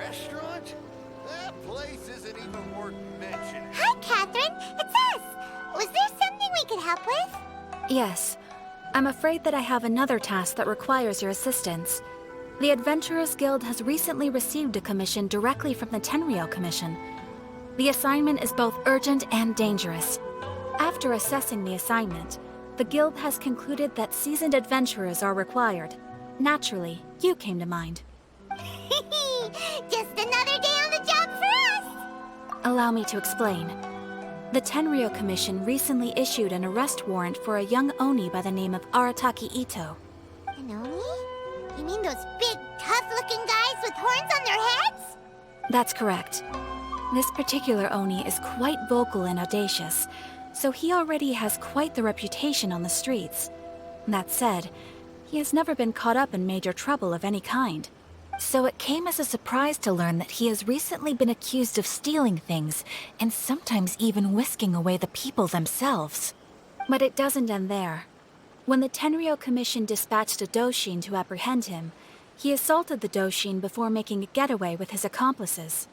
restaurant? That place isn't even worth mentioning. Hi, Catherine. It's us. Was there something we could help with? Yes. I'm afraid that I have another task that requires your assistance. The Adventurers Guild has recently received a commission directly from the Tenryou Commission. The assignment is both urgent and dangerous. After assessing the assignment, the Guild has concluded that seasoned adventurers are required. Naturally, you came to mind. Just another day on the job for us! Allow me to explain. The Tenryou Commission recently issued an arrest warrant for a young Oni by the name of Arataki Itto. An Oni? You mean those big, tough-looking guys with horns on their heads? That's correct. This particular Oni is quite vocal and audacious, so he already has quite the reputation on the streets. That said, he has never been caught up in major trouble of any kind. So it came as a surprise to learn that he has recently been accused of stealing things, and sometimes even whisking away the people themselves. But it doesn't end there. When the Tenryou Commission dispatched a Doshin to apprehend him, he assaulted the Doshin before making a getaway with his accomplices.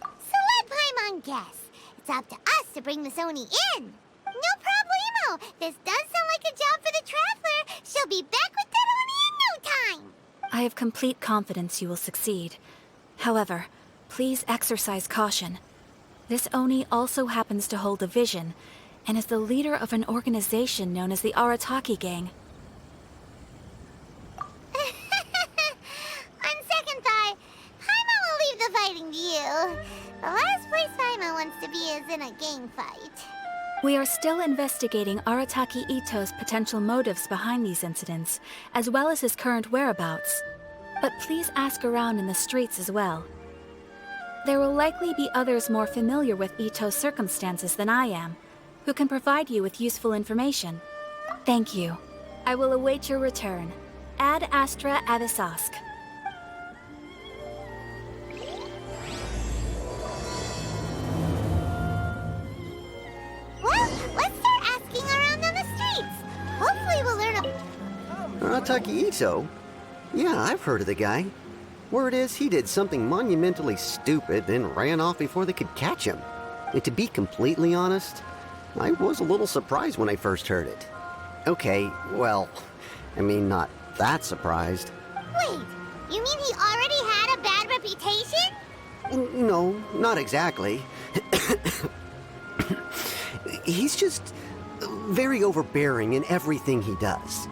So let Paimon guess. It's up to us to bring this Oni in. No problemo. This does sound like a job for the Traveler. She'll be back with that Oni in no time. I have complete confidence you will succeed. However, please exercise caution. This Oni also happens to hold a vision, and is the leader of an organization known as the Arataki Gang. On second thought, Paimon will leave the fighting to you. The last place Paimon wants to be is in a gang fight. We are still investigating Arataki Itto's potential motives behind these incidents, as well as his current whereabouts. But please ask around in the streets as well. There will likely be others more familiar with Itto's circumstances than I am, who can provide you with useful information. Thank you. I will await your return. Ad Astra Avisask. Well, let's start asking around on the streets. Hopefully we'll learn Arataki Itto? Yeah, I've heard of the guy. Word is he did something monumentally stupid, then ran off before they could catch him. And to be completely honest, I was a little surprised when I first heard it. Okay, well, I mean, not that surprised. Wait, you mean he already had a bad reputation? No, not exactly. He's just very overbearing in everything he does.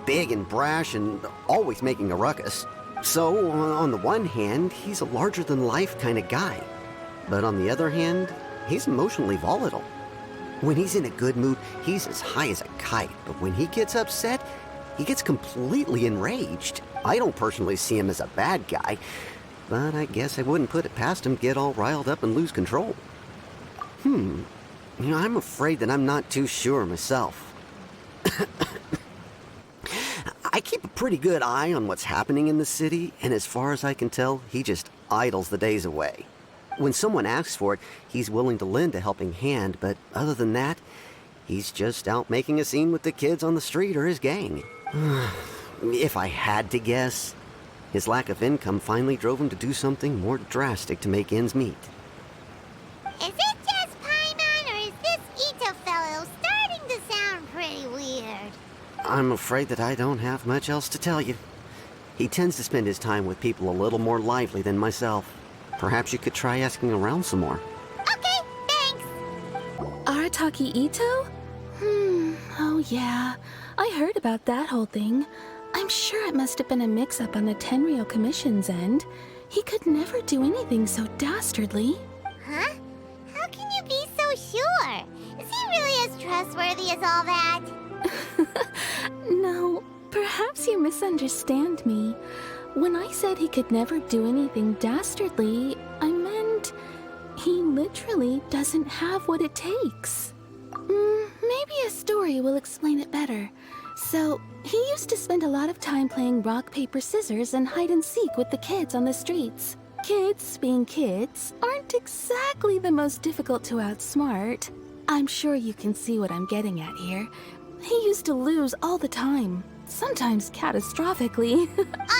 Big and brash and always making a ruckus. So, on the one hand, he's a larger-than-life kind of guy. But on the other hand, he's emotionally volatile. When he's in a good mood, he's as high as a kite. But when he gets upset, he gets completely enraged. I don't personally see him as a bad guy, but I guess I wouldn't put it past him to get all riled up and lose control. I'm afraid that I'm not too sure myself. I keep a pretty good eye on what's happening in the city, and as far as I can tell, he just idles the days away. When someone asks for it, he's willing to lend a helping hand, but other than that, he's just out making a scene with the kids on the street or his gang. If I had to guess, his lack of income finally drove him to do something more drastic to make ends meet. Is it just Paimon, or is this Itto fellow starting to sound pretty weird? I'm afraid that I don't have much else to tell you. He tends to spend his time with people a little more lively than myself. Perhaps you could try asking around some more. Okay, thanks. Arataki Itto? Oh yeah. I heard about that whole thing. I'm sure it must have been a mix-up on the Tenryou Commission's end. He could never do anything so dastardly. Huh? How can you be so sure? Is he really as trustworthy as all that? No, perhaps you misunderstand me. When I said he could never do anything dastardly, I meant he literally doesn't have what it takes. Maybe a story will explain it better. So, he used to spend a lot of time playing rock, paper, scissors and hide and seek with the kids on the streets. Kids, being kids, aren't exactly the most difficult to outsmart. I'm sure you can see what I'm getting at here. He used to lose all the time, sometimes catastrophically.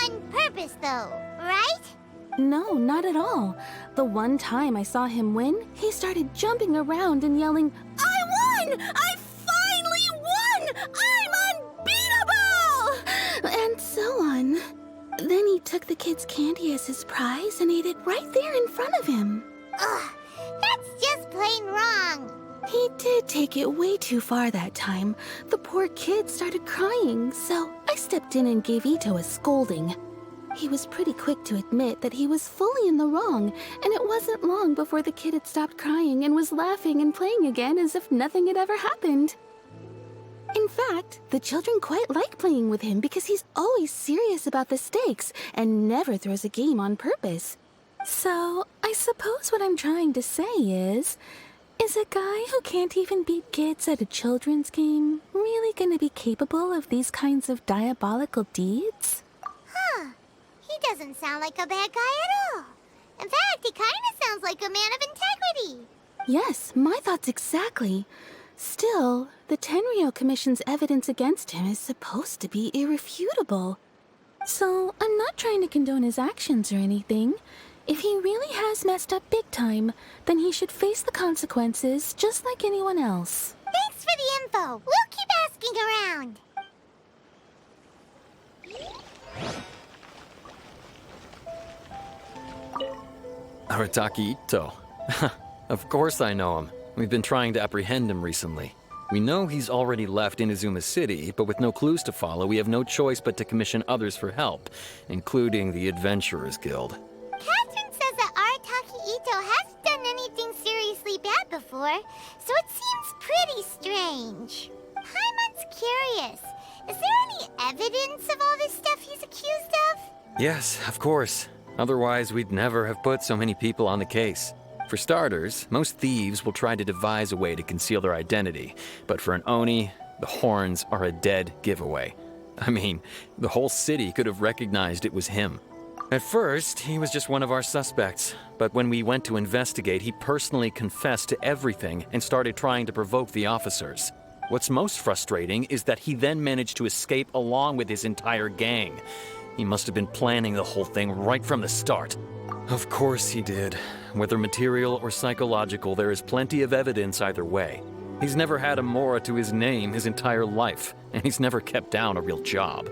On purpose, though, right? No, not at all. The one time I saw him win, he started jumping around and yelling, "I won! I finally won! I'm unbeatable!" And so on. Then he took the kid's candy as his prize and ate it right there in front of him. Ugh, that's just plain wrong. He did take it way too far that time. The poor kid started crying, so I stepped in and gave Itto a scolding. He was pretty quick to admit that he was fully in the wrong, and it wasn't long before the kid had stopped crying and was laughing and playing again as if nothing had ever happened. In fact, the children quite like playing with him because he's always serious about the stakes and never throws a game on purpose. So, I suppose what I'm trying to say is a guy who can't even beat kids at a children's game really gonna be capable of these kinds of diabolical deeds? Huh. He doesn't sound like a bad guy at all. In fact, he kind of sounds like a man of integrity. Yes, my thoughts exactly. Still, the Tenryou Commission's evidence against him is supposed to be irrefutable. So, I'm not trying to condone his actions or anything. If he really has messed up big time, then he should face the consequences just like anyone else. Thanks for the info. We'll keep asking around. Arataki Itto. Of course I know him. We've been trying to apprehend him recently. We know he's already left Inazuma City, but with no clues to follow, we have no choice but to commission others for help, including the Adventurers Guild. Catherine says that Arataki Itto hasn't done anything seriously bad before, so it seems pretty strange. Paimon's curious. Is there any evidence of all this stuff he's accused of? Yes, of course. Otherwise, we'd never have put so many people on the case. For starters, most thieves will try to devise a way to conceal their identity, but for an Oni, the horns are a dead giveaway. I mean, the whole city could have recognized it was him. At first, he was just one of our suspects, but when we went to investigate, he personally confessed to everything and started trying to provoke the officers. What's most frustrating is that he then managed to escape along with his entire gang. He must have been planning the whole thing right from the start. Of course he did. Whether material or psychological, there is plenty of evidence either way. He's never had a Mora to his name his entire life, and he's never kept down a real job.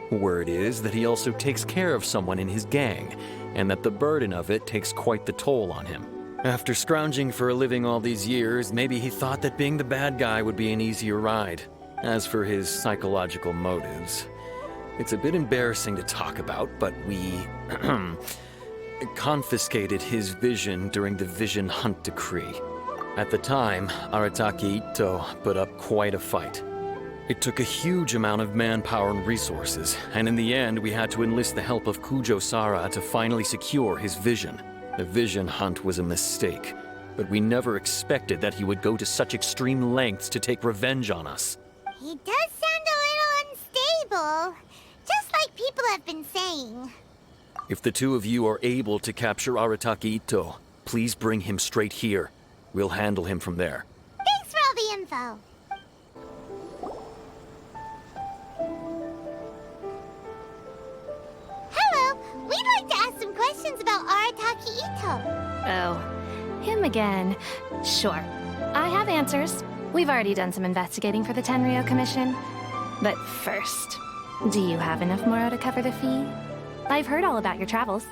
Word is that he also takes care of someone in his gang, and that the burden of it takes quite the toll on him. After scrounging for a living all these years, maybe he thought that being the bad guy would be an easier ride. As for his psychological motives, it's a bit embarrassing to talk about, but we confiscated his vision during the Vision Hunt Decree. At the time, Arataki Itto put up quite a fight. It took a huge amount of manpower and resources, and in the end we had to enlist the help of Kujo Sara to finally secure his vision. The Vision Hunt was a mistake, but we never expected that he would go to such extreme lengths to take revenge on us. He does sound a little unstable, just like people have been saying. If the two of you are able to capture Arataki Itto, please bring him straight here. We'll handle him from there. Thanks for all the info. Hello, we'd like to ask some questions about Arataki Itto. Oh, him again. Sure. I have answers. We've already done some investigating for the Tenryou Commission. But first, do you have enough Moro to cover the fee? I've heard all about your travels.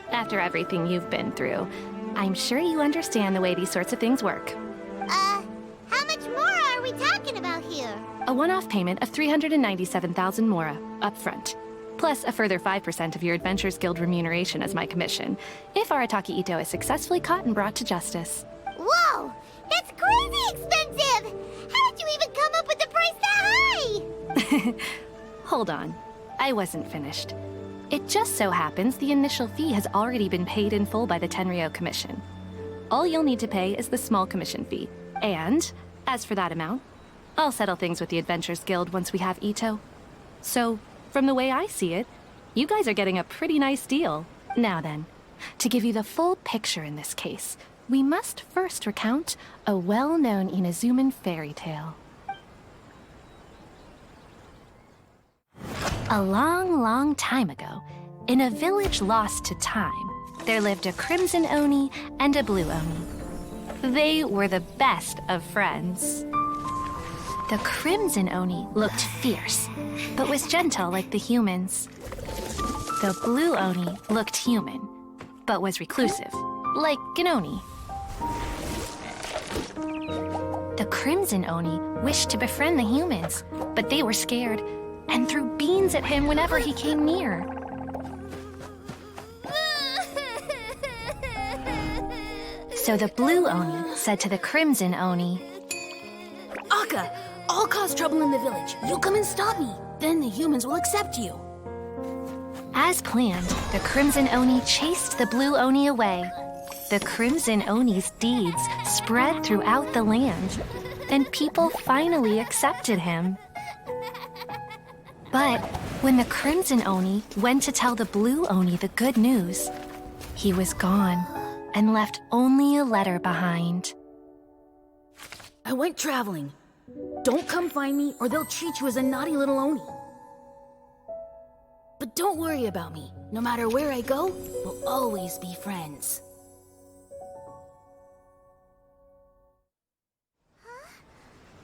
After everything you've been through, I'm sure you understand the way these sorts of things work. How much more are we talking about here? A one-off payment of 397,000 Mora, up front. Plus a further 5% of your Adventurers Guild remuneration as my commission, if Arataki Itto is successfully caught and brought to justice. Whoa! That's crazy expensive! How did you even come up with the price that high? Hold on. I wasn't finished. It just so happens the initial fee has already been paid in full by the Tenryou Commission. All you'll need to pay is the small commission fee. And, as for that amount, I'll settle things with the Adventurers Guild once we have Itto. So, from the way I see it, you guys are getting a pretty nice deal. Now then, to give you the full picture in this case, we must first recount a well-known Inazuman fairy tale. A long, long time ago, in a village lost to time, there lived a crimson Oni and a blue Oni. They were the best of friends. The crimson Oni looked fierce, but was gentle like the humans. The blue Oni looked human, but was reclusive, like an Oni. The crimson Oni wished to befriend the humans, but they were scared and threw beans at him whenever he came near. So the blue Oni said to the crimson Oni, Akka, I'll cause trouble in the village. You come and stop me. Then the humans will accept you. As planned, the crimson Oni chased the blue Oni away. The crimson Oni's deeds spread throughout the land, and people finally accepted him. But when the crimson Oni went to tell the blue Oni the good news, he was gone and left only a letter behind. I went traveling. Don't come find me or they'll treat you as a naughty little Oni. But don't worry about me. No matter where I go, we'll always be friends.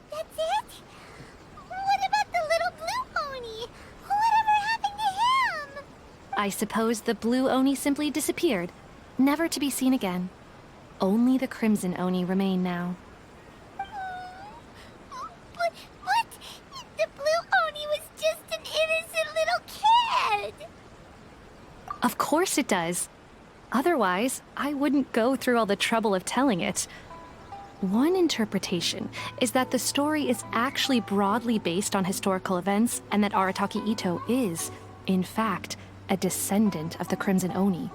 That's it? What about the little blue Oni? Whatever happened to him? I suppose the blue Oni simply disappeared, never to be seen again. Only the crimson Oni remain now. But the blue Oni was just an innocent little kid. Of course it does. Otherwise, I wouldn't go through all the trouble of telling it. One interpretation is that the story is actually broadly based on historical events and that Arataki Itto is, in fact, a descendant of the Crimson Oni.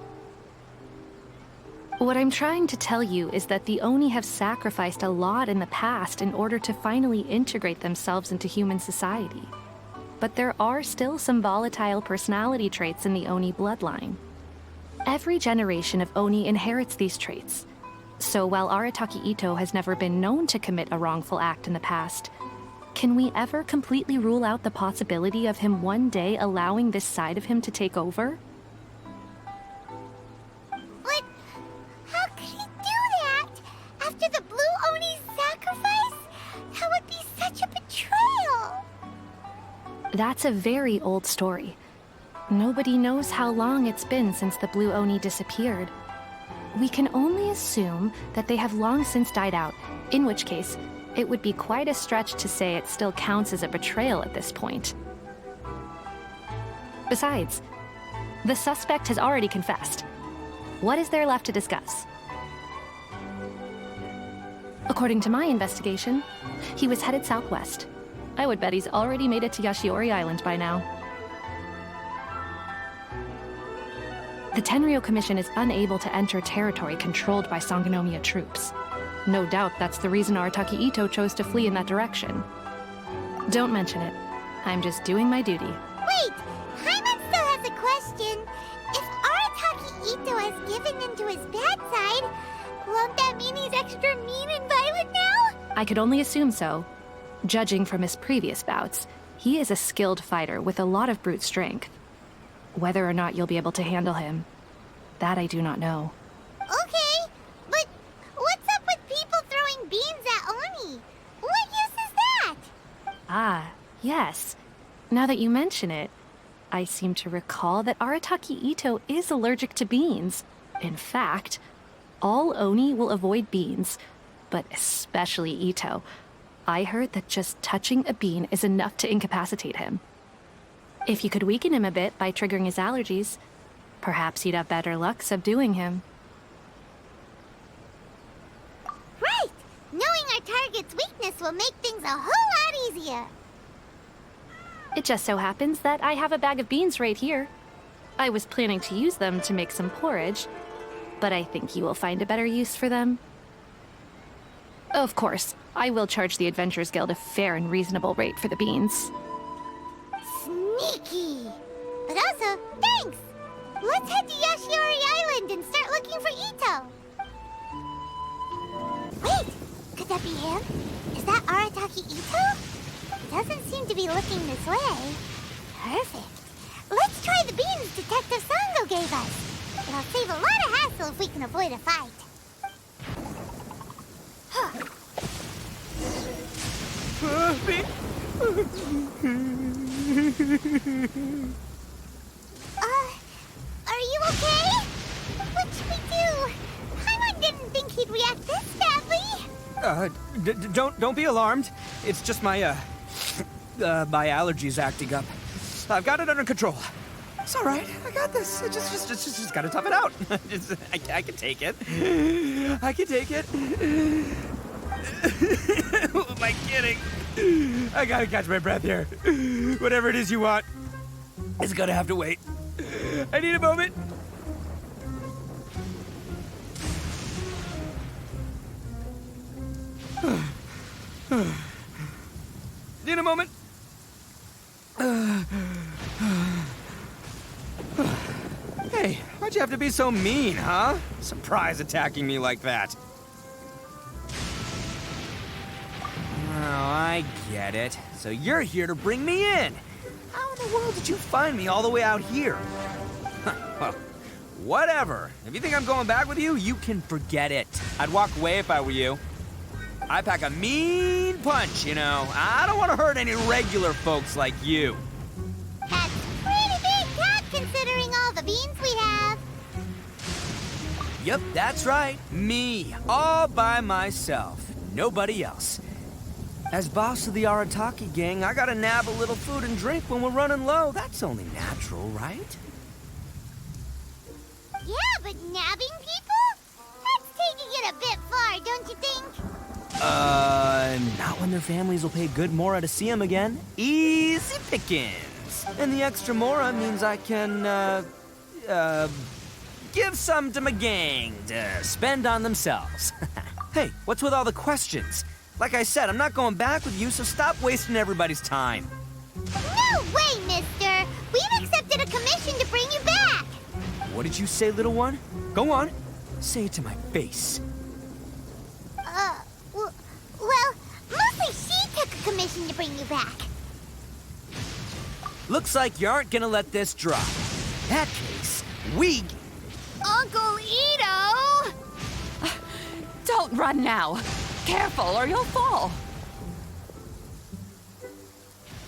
What I'm trying to tell you is that the Oni have sacrificed a lot in the past in order to finally integrate themselves into human society. But there are still some volatile personality traits in the Oni bloodline. Every generation of Oni inherits these traits. So while Arataki Itto has never been known to commit a wrongful act in the past, can we ever completely rule out the possibility of him one day allowing this side of him to take over? But how could he do that? After the blue Oni's sacrifice? That would be such a betrayal. That's a very old story. Nobody knows how long it's been since the blue Oni disappeared. We can only assume that they have long since died out, in which case, it would be quite a stretch to say it still counts as a betrayal at this point. Besides, the suspect has already confessed. What is there left to discuss? According to my investigation, he was headed southwest. I would bet he's already made it to Yashiori Island by now. The Tenryou Commission is unable to enter territory controlled by Sangonomiya troops. No doubt that's the reason Arataki Itto chose to flee in that direction. Don't mention it. I'm just doing my duty. Wait! Paimon still has a question. If Arataki Itto has given in to his bad side, won't that mean he's extra mean and violent now? I could only assume so. Judging from his previous bouts, he is a skilled fighter with a lot of brute strength. Whether or not you'll be able to handle him, that I do not know. Okay, but what's up with people throwing beans at Oni? What use is that? Ah, yes. Now that you mention it, I seem to recall that Arataki Itto is allergic to beans. In fact, all Oni will avoid beans, but especially Itto. I heard that just touching a bean is enough to incapacitate him. If you could weaken him a bit by triggering his allergies, perhaps you'd have better luck subduing him. Right! Knowing our target's weakness will make things a whole lot easier. It just so happens that I have a bag of beans right here. I was planning to use them to make some porridge, but I think you will find a better use for them. Of course, I will charge the Adventurers Guild a fair and reasonable rate for the beans. Sneaky! But also, thanks! Let's head to Yashiori Island and start looking for Itto. Wait! Could that be him? Is that Arataki Itto? He doesn't seem to be looking this way. Perfect. Let's try the beans Detective Sango gave us. It'll save a lot of battle if we can avoid a fight. Are you okay? What should we do? Paimon didn't think he'd react this badly. Don't be alarmed. It's just my allergies acting up. I've got it under control. It's all right. I got this. I just gotta tough it out. I can take it. I can take it. Who am I kidding? I gotta catch my breath here. Whatever it is you want, it's gonna have to wait. I need a moment. Need a moment. Hey, why'd you have to be so mean, huh? Surprise attacking me like that. Oh, I get it. So you're here to bring me in. How in the world did you find me all the way out here? Well, whatever. If you think I'm going back with you, you can forget it. I'd walk away if I were you. I pack a mean punch, you know. I don't want to hurt any regular folks like you. That's pretty big talk considering all the beans we have. Yep, that's right. Me, all by myself. Nobody else. As boss of the Arataki gang, I gotta nab a little food and drink when we're running low. That's only natural, right? Yeah, but nabbing people? That's taking it a bit far, don't you think? Not when their families will pay good mora to see them again. Easy pickings. And the extra mora means I can, give some to my gang to spend on themselves. Hey, what's with all the questions? Like I said, I'm not going back with you, so stop wasting everybody's time. No way, mister! We've accepted a commission to bring you back! What did you say, little one? Go on. Say it to my face. Well, mostly she took a commission to bring you back. Looks like you aren't gonna let this drop. In that case, we... Uncle Itto! Don't run now. Careful or you'll fall.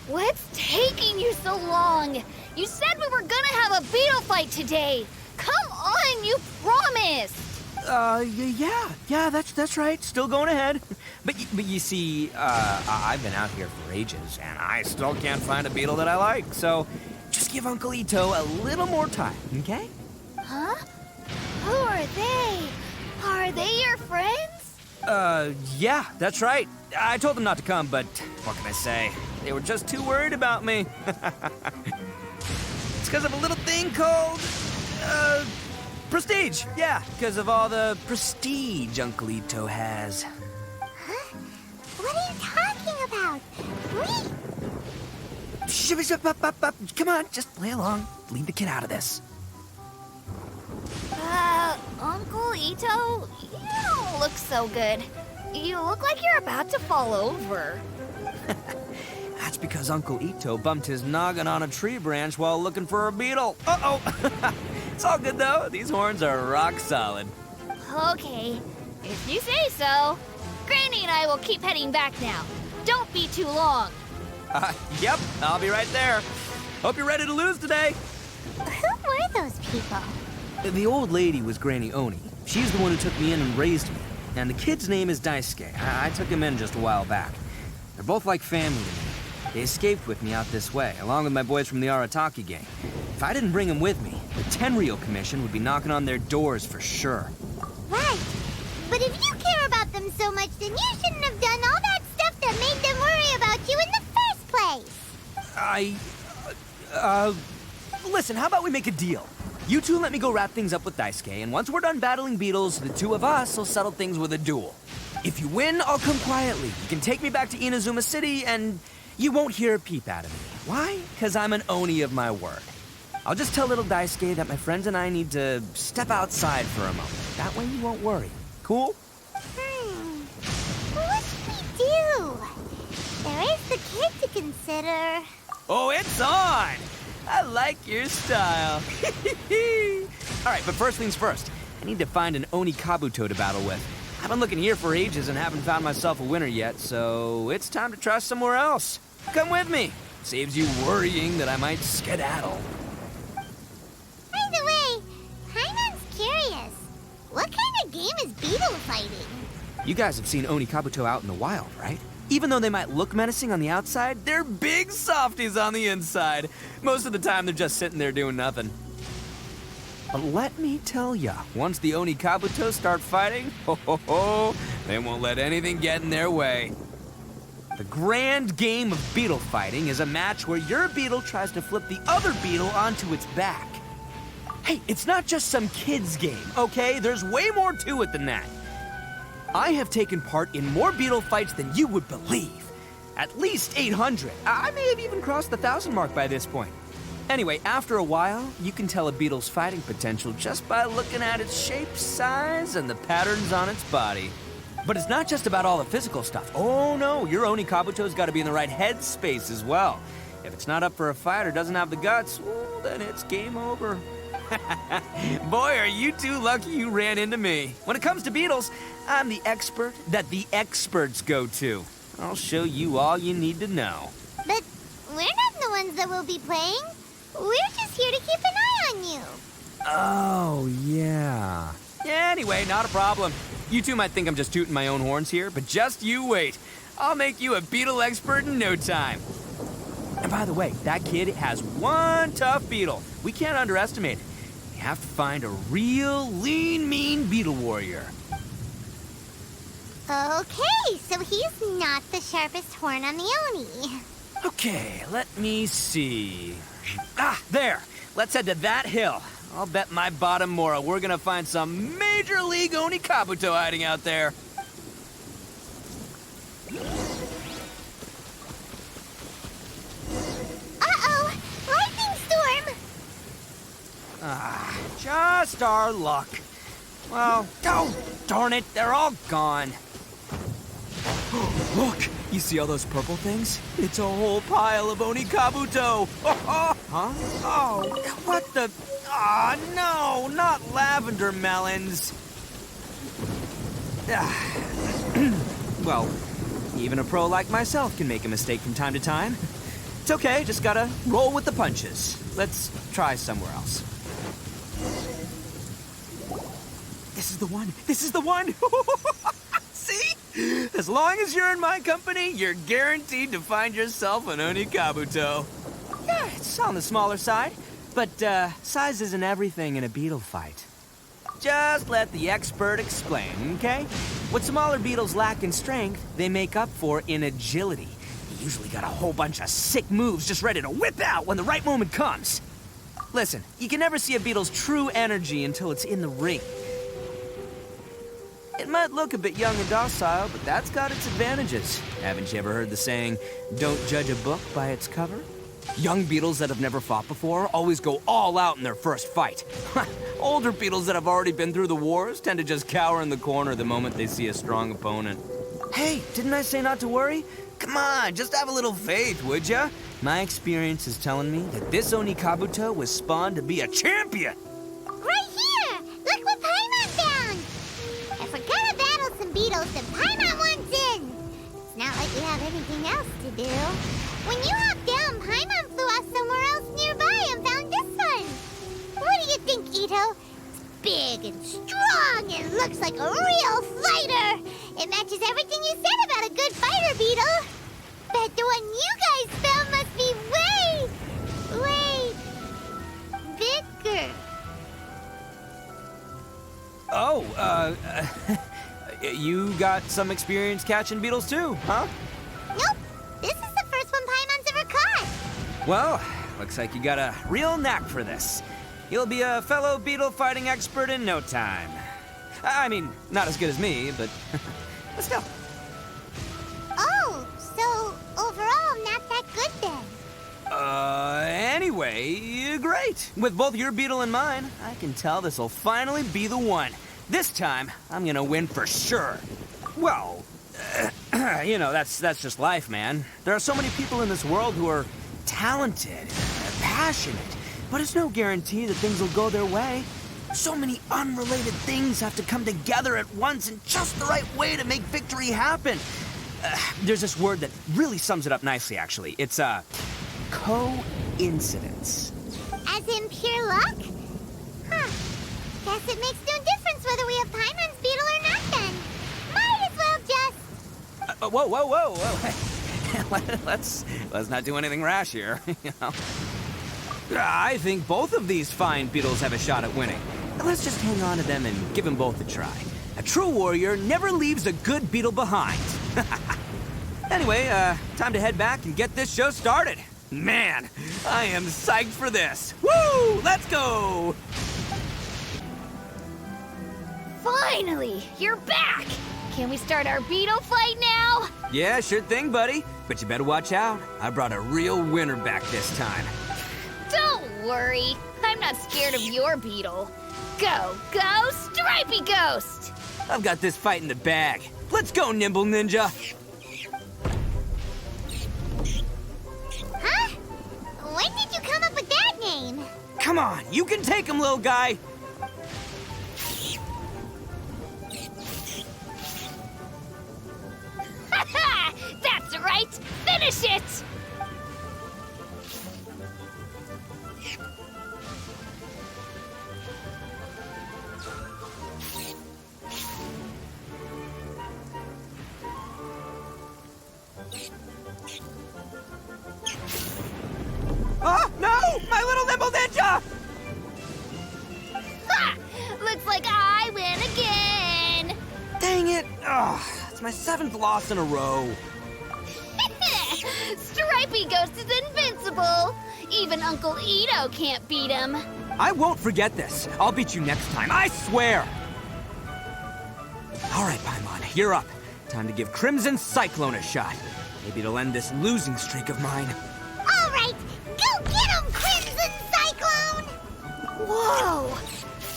What's taking you so long? You said we were gonna have a beetle fight today. Come on, you promised. Yeah, that's right. Still going ahead. But you see, I've been out here for ages, and I still can't find a beetle that I like. So just give Uncle Itto a little more time, okay? Huh? Who are they? Are they your friends? Yeah, that's right. I told them not to come, but what can I say? They were just too worried about me. It's because of a little thing called, prestige. Yeah, because of all the prestige Uncle Itto has. Huh? What are you talking about? Come on, just play along. Leave the kid out of this. Uncle Itto, you don't look so good. You look like you're about to fall over. That's because Uncle Itto bumped his noggin on a tree branch while looking for a beetle. Uh-oh! It's all good, though. These horns are rock solid. Okay, if you say so. Granny and I will keep heading back now. Don't be too long. Yep, I'll be right there. Hope you're ready to lose today. Who were those people? The old lady was Granny Oni. She's the one who took me in and raised me. And the kid's name is Daisuke. I took him in just a while back. They're both like family to me. They escaped with me out this way, along with my boys from the Arataki gang. If I didn't bring them with me, the Tenryou Commission would be knocking on their doors for sure. Right. But if you care about them so much, then you shouldn't have done all that stuff that made them worry about you in the first place. Listen, how about we make a deal? You two let me go wrap things up with Daisuke, and once we're done battling beetles, the two of us will settle things with a duel. If you win, I'll come quietly. You can take me back to Inazuma City, and you won't hear a peep out of me. Why? Because I'm an Oni of my word. I'll just tell little Daisuke that my friends and I need to step outside for a moment. That way you won't worry. Cool? What should we do? There is the kid to consider. Oh, it's on! I like your style. All right, but first things first. I I need to find an Oni Kabuto to battle with. I've been looking here for ages and haven't found myself a winner yet, so it's time to try somewhere else. Come with me. Saves you worrying that I might skedaddle. By the way, Paimon's curious. What kind of game is beetle fighting? You guys have seen Oni Kabuto out in the wild, right? Even though they might look menacing on the outside, they're big softies on the inside. Most of the time, they're just sitting there doing nothing. But let me tell ya, once the Oni Kabuto start fighting, they won't let anything get in their way. The grand game of beetle fighting is a match where your beetle tries to flip the other beetle onto its back. Hey, it's not just some kid's game, okay? There's way more to it than that. I have taken part in more beetle fights than you would believe. At least 800. I may have even crossed the 1,000 mark by this point. Anyway, after a while, you can tell a beetle's fighting potential just by looking at its shape, size, and the patterns on its body. But it's not just about all the physical stuff. Oh no, your Oni Kabuto's got to be in the right headspace as well. If it's not up for a fight or doesn't have the guts, well, then it's game over. Boy, are you two lucky you ran into me. When it comes to beetles, I'm the expert that the experts go to. I'll show you all you need to know. But we're not the ones that will be playing. We're just here to keep an eye on you. Oh, yeah. Yeah, anyway, not a problem. You two might think I'm just tooting my own horns here, but just you wait. I'll make you a beetle expert in no time. And by the way, that kid has one tough beetle. We can't underestimate it. We have to find a real lean, mean beetle warrior. Okay, so he's not the sharpest horn on the Oni. Okay, let me see. Ah, there. Let's head to that hill. I'll bet my bottom Mora we're gonna find some major league Oni Kabuto hiding out there. Uh-oh! Lightning storm! Ah, just our luck. Well, oh, darn it, they're all gone. Look, you see all those purple things? It's a whole pile of Oni Kabuto. Huh? Oh, what the? Ah, no, not lavender melons. Well, even a pro like myself can make a mistake from time to time. It's okay, just gotta roll with the punches. Let's try somewhere else. This is the one. This is the one. See? As long as you're in my company, you're guaranteed to find yourself an Oni Kabuto. Yeah, it's on the smaller side, but size isn't everything in a beetle fight. Just let the expert explain, okay? What smaller beetles lack in strength, they make up for in agility. You usually got a whole bunch of sick moves just ready to whip out when the right moment comes. Listen, you can never see a beetle's true energy until it's in the ring. It might look a bit young and docile, but that's got its advantages. Haven't you ever heard the saying, don't judge a book by its cover? Young beetles that have never fought before always go all out in their first fight. Older beetles that have already been through the wars tend to just cower in the corner the moment they see a strong opponent. Hey, didn't I say not to worry? Come on, just have a little faith, would ya? My experience is telling me that this Oni Kabuto was spawned to be a champion. Right here! Look what Paimon found! If we're gonna battle some beetles, then Paimon wants in! It's not like we have anything else to do. When you hopped down, Paimon flew off somewhere else nearby and found this one. What do you think, Itto? It's big and strong and looks like a real fighter. It matches everything you said about a good fighter beetle. Bet the one you guys found must be way bigger. Oh, you got some experience catching beetles too, huh? Nope. This is the first one Paimon's ever caught. Well, looks like you got a real knack for this. You'll be a fellow beetle fighting expert in no time. I mean, not as good as me, but still. Oh, so overall not that good then. Anyway, great. With both your beetle and mine, I can tell this'll finally be the one. This time, I'm gonna win for sure. Well, you know, that's just life, man. There are so many people in this world who are talented, passionate, but it's no guarantee that things will go their way. So many unrelated things have to come together at once in just the right way to make victory happen. There's this word that really sums it up nicely, actually. It's, coincidence. As in pure luck? Huh. Guess it makes no difference whether we have Paimon's beetle or not then. Might as well just... Whoa. let's not do anything rash here, you know? I think both of these fine beetles have a shot at winning. Let's just hang on to them and give them both a try. A true warrior never leaves a good beetle behind. Anyway, time to head back and get this show started. Man, I am psyched for this. Woo! Let's go! Finally, you're back! Can we start our beetle fight now? Yeah, sure thing, buddy. But you better watch out. I brought a real winner back this time. Don't worry, I'm not scared of your beetle. Go, Stripey Ghost! I've got this fight in the bag. Let's go, Nimble Ninja. Huh? When did you come up with that name? Come on, you can take him, little guy. That's right! Finish it! Oh, no! My little Nimble Ninja! Ha! Looks like I win again! Dang it! Oh, it's my 7th loss in a row. Stripey Ghost is invincible! Even Uncle Itto can't beat him. I won't forget this. I'll beat you next time, I swear! All right, Paimon, you're up. Time to give Crimson Cyclone a shot. Maybe it'll end this losing streak of mine. All right, go get him, Crimson Cyclone! Whoa!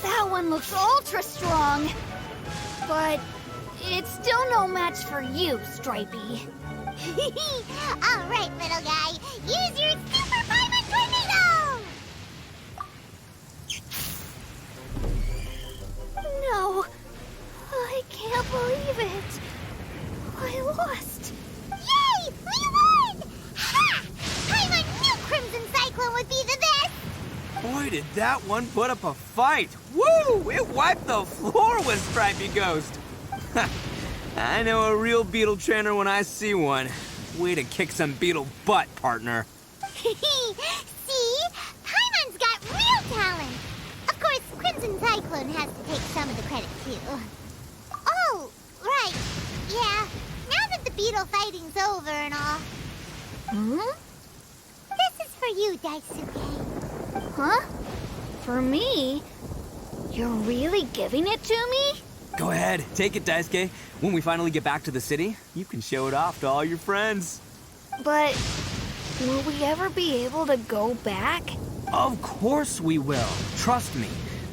That one looks ultra strong. But it's still no match for you, Stripey. All right, little guy, use your Super Paimon Tornado! No, I can't believe it. I lost. Yay! We won! Ha! Paimon knew Crimson Cyclone would be the best! Boy, did that one put up a fight. Woo! It wiped the floor with Stripey Ghost. I know a real beetle trainer when I see one. Way to kick some beetle butt, partner. See? Paimon's got real talent! Of course, Crimson Cyclone has to take some of the credit, too. Oh, right. Yeah, now that the beetle fighting's over and all. This is for you, Daisuke. Huh? For me? You're really giving it to me? Go ahead, take it, Daisuke. When we finally get back to the city, you can show it off to all your friends. But will we ever be able to go back? Of course we will. Trust me.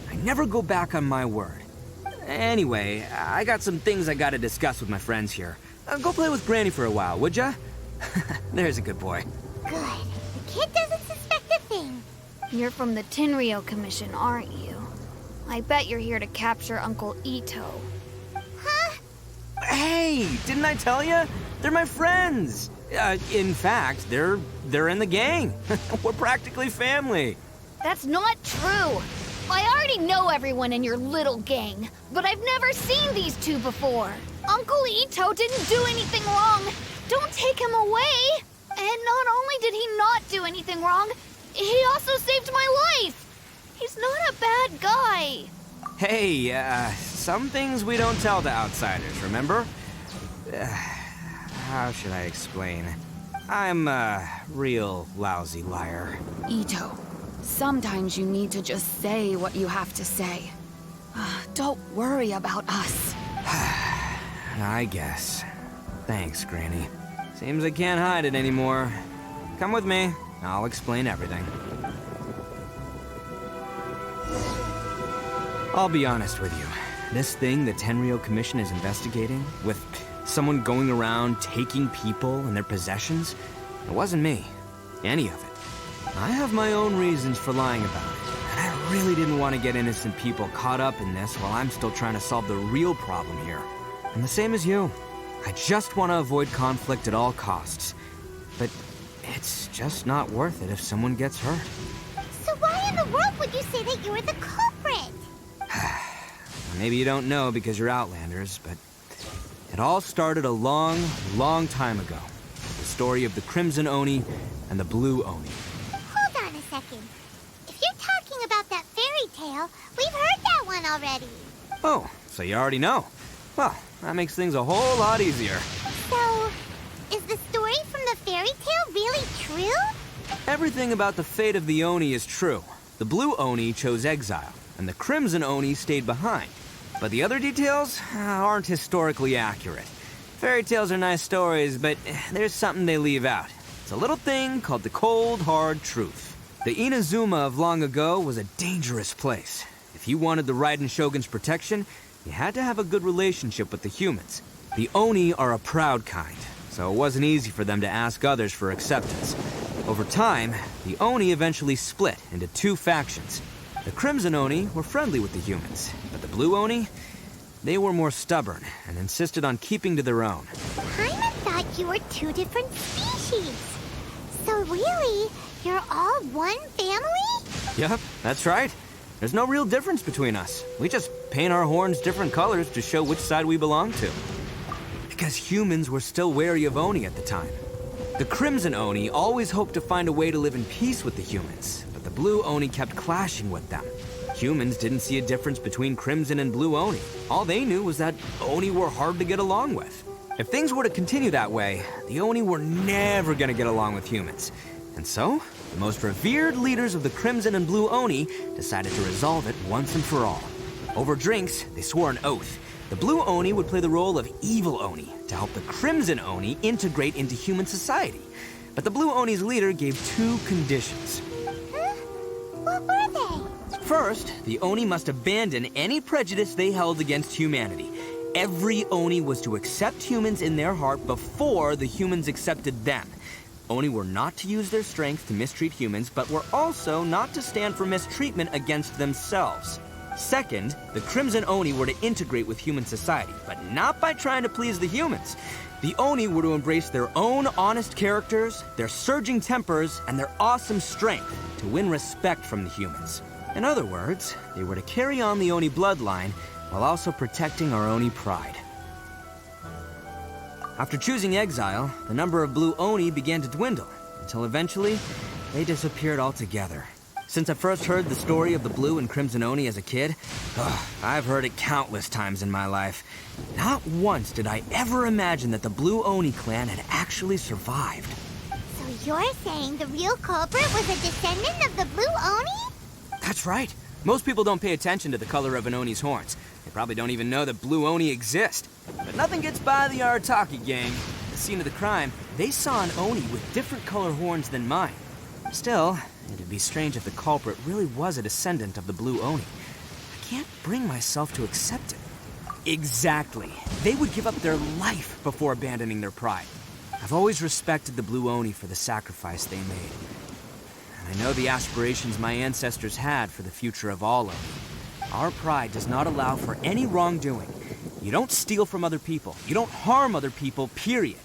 I never go back on my word. Anyway, I got some things I gotta discuss with my friends here. Go play with Granny for a while, would ya? There's a good boy. Good. The kid doesn't suspect a thing. You're from the Tenryou Commission, aren't you? I bet you're here to capture Uncle Itto. Huh? Hey, didn't I tell you? They're my friends. In fact, they're in the gang. We're practically family. That's not true. I already know everyone in your little gang, but I've never seen these two before. Uncle Itto didn't do anything wrong. Don't take him away. And not only did he not do anything wrong, he also saved my life. He's not a bad guy. Hey, some things we don't tell to outsiders, remember? How should I explain? I'm a real lousy liar. Itto, sometimes you need to just say what you have to say. Don't worry about us. I guess. Thanks, Granny. Seems I can't hide it anymore. Come with me. I'll explain everything. I'll be honest with you. This thing the Tenryou Commission is investigating, with someone going around taking people and their possessions, it wasn't me. Any of it. I have my own reasons for lying about it, and I really didn't want to get innocent people caught up in this while I'm still trying to solve the real problem here. And the same as you. I just want to avoid conflict at all costs. But it's just not worth it if someone gets hurt. So why in the world would you say that you were the culprit? Maybe you don't know because you're Outlanders, but it all started a long, long time ago. The story of the Crimson Oni and the Blue Oni. Hold on a second. If you're talking about that fairy tale, we've heard that one already. Oh, so you already know. Well, that makes things a whole lot easier. So, is the story from the fairy tale really true? Everything about the fate of the Oni is true. The Blue Oni chose exile, and the Crimson Oni stayed behind. But the other details aren't historically accurate. Fairy tales are nice stories, but there's something they leave out. It's a little thing called the cold, hard truth. The Inazuma of long ago was a dangerous place. If you wanted the Raiden Shogun's protection, you had to have a good relationship with the humans. The Oni are a proud kind, so it wasn't easy for them to ask others for acceptance. Over time, the Oni eventually split into two factions. The Crimson Oni were friendly with the humans, but the Blue Oni, they were more stubborn and insisted on keeping to their own. Paimon thought you were two different species. So really, you're all one family? Yep, that's right. There's no real difference between us. We just paint our horns different colors to show which side we belong to. Because humans were still wary of Oni at the time. The Crimson Oni always hoped to find a way to live in peace with the humans, but the Blue Oni kept clashing with them. Humans didn't see a difference between Crimson and Blue Oni. All they knew was that Oni were hard to get along with. If things were to continue that way, the Oni were never gonna get along with humans. And so, the most revered leaders of the Crimson and Blue Oni decided to resolve it once and for all. Over drinks, they swore an oath. The Blue Oni would play the role of evil Oni to help the Crimson Oni integrate into human society. But the Blue Oni's leader gave two conditions. Huh? What were they? First, the Oni must abandon any prejudice they held against humanity. Every Oni was to accept humans in their heart before the humans accepted them. Oni were not to use their strength to mistreat humans, but were also not to stand for mistreatment against themselves. Second, the Crimson Oni were to integrate with human society, but not by trying to please the humans. The Oni were to embrace their own honest characters, their surging tempers, and their awesome strength to win respect from the humans. In other words, they were to carry on the Oni bloodline while also protecting our Oni pride. After choosing exile, the number of Blue Oni began to dwindle, until eventually, they disappeared altogether. Since I first heard the story of the Blue and Crimson Oni as a kid, I've heard it countless times in my life. Not once did I ever imagine that the Blue Oni clan had actually survived. So you're saying the real culprit was a descendant of the Blue Oni? That's right. Most people don't pay attention to the color of an Oni's horns. They probably don't even know that Blue Oni exist. But nothing gets by the Arataki gang. At the scene of the crime, they saw an Oni with different color horns than mine. Still, it'd be strange if the culprit really was a descendant of the Blue Oni. I can't bring myself to accept it. Exactly. They would give up their life before abandoning their pride. I've always respected the Blue Oni for the sacrifice they made. And I know the aspirations my ancestors had for the future of all Oni. Our pride does not allow for any wrongdoing. You don't steal from other people. You don't harm other people, period.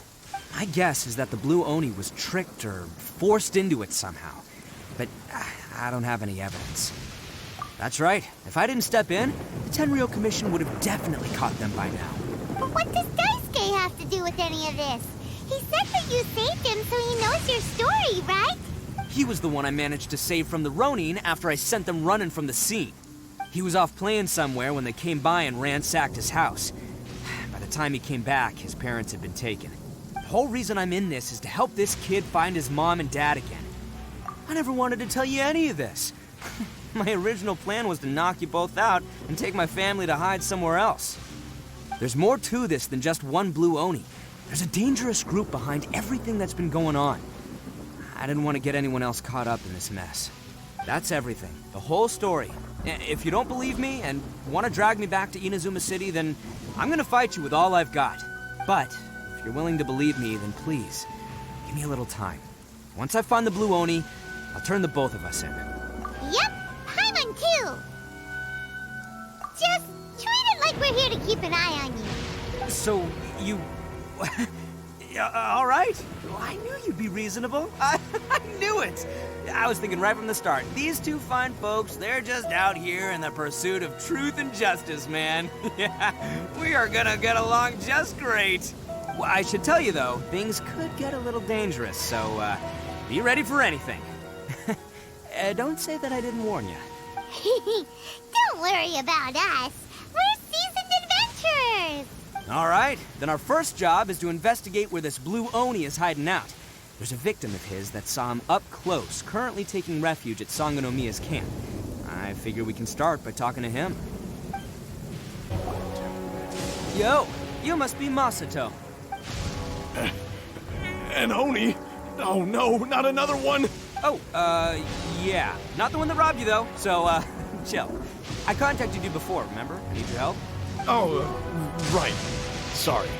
My guess is that the Blue Oni was tricked or forced into it somehow. But I don't have any evidence. That's right. If I didn't step in, the Tenryou Commission would have definitely caught them by now. But what does Daisuke have to do with any of this? He said that you saved him so he knows your story, right? He was the one I managed to save from the Ronin after I sent them running from the scene. He was off playing somewhere when they came by and ransacked his house. By the time he came back, his parents had been taken. The whole reason I'm in this is to help this kid find his mom and dad again. I never wanted to tell you any of this. My original plan was to knock you both out and take my family to hide somewhere else. There's more to this than just one Blue Oni. There's a dangerous group behind everything that's been going on. I didn't want to get anyone else caught up in this mess. That's everything. The whole story. If you don't believe me and want to drag me back to Inazuma City, then I'm going to fight you with all I've got. But if you're willing to believe me, then please, give me a little time. Once I find the Blue Oni, I'll turn the both of us in. Yep, Paimon too! here to keep an eye on you. So, you... all right. Well, I knew you'd be reasonable. I knew it. I was thinking right from the start. These two fine folks, they're just out here in the pursuit of truth and justice, man. We are gonna get along just great. Well, I should tell you, though, things could get a little dangerous, so be ready for anything. Don't say that I didn't warn you. Don't worry about us. We're seasoned adventurers. All right, then our first job is to investigate where this blue Oni is hiding out. There's a victim of his that saw him up close, currently taking refuge at Sangonomiya's camp. I figure we can start by talking to him. Yo, you must be Masato. An Oni? Oh no, not another one! Oh, yeah. Not the one that robbed you, though, so, chill. I contacted you before, remember? I need your help. Oh, right. Sorry.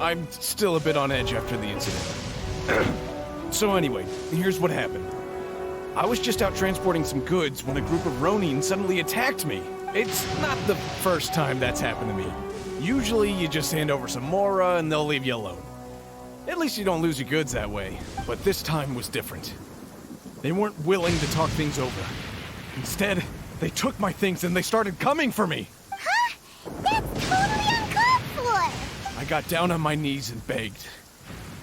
I'm still a bit on edge after the incident. So anyway, here's what happened. I was just out transporting some goods when a group of Ronin suddenly attacked me. It's not the first time that's happened to me. Usually you just hand over some Mora and they'll leave you alone. At least you don't lose your goods that way. But this time was different. They weren't willing to talk things over. Instead, they took my things and they started coming for me. Huh? That's totally uncalled for. I got down on my knees and begged.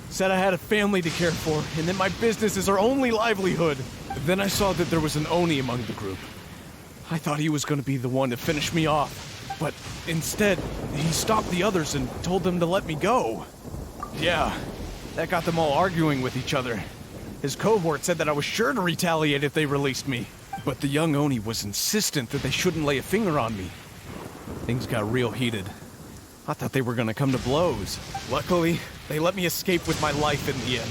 Said I had a family to care for, and that my business is our only livelihood. Then I saw that there was an Oni among the group. I thought he was going to be the one to finish me off, but instead, he stopped the others and told them to let me go. Yeah, that got them all arguing with each other. His cohort said that I was sure to retaliate if they released me, but the young Oni was insistent that they shouldn't lay a finger on me. Things got real heated. I thought they were gonna come to blows. Luckily, they let me escape with my life in the end.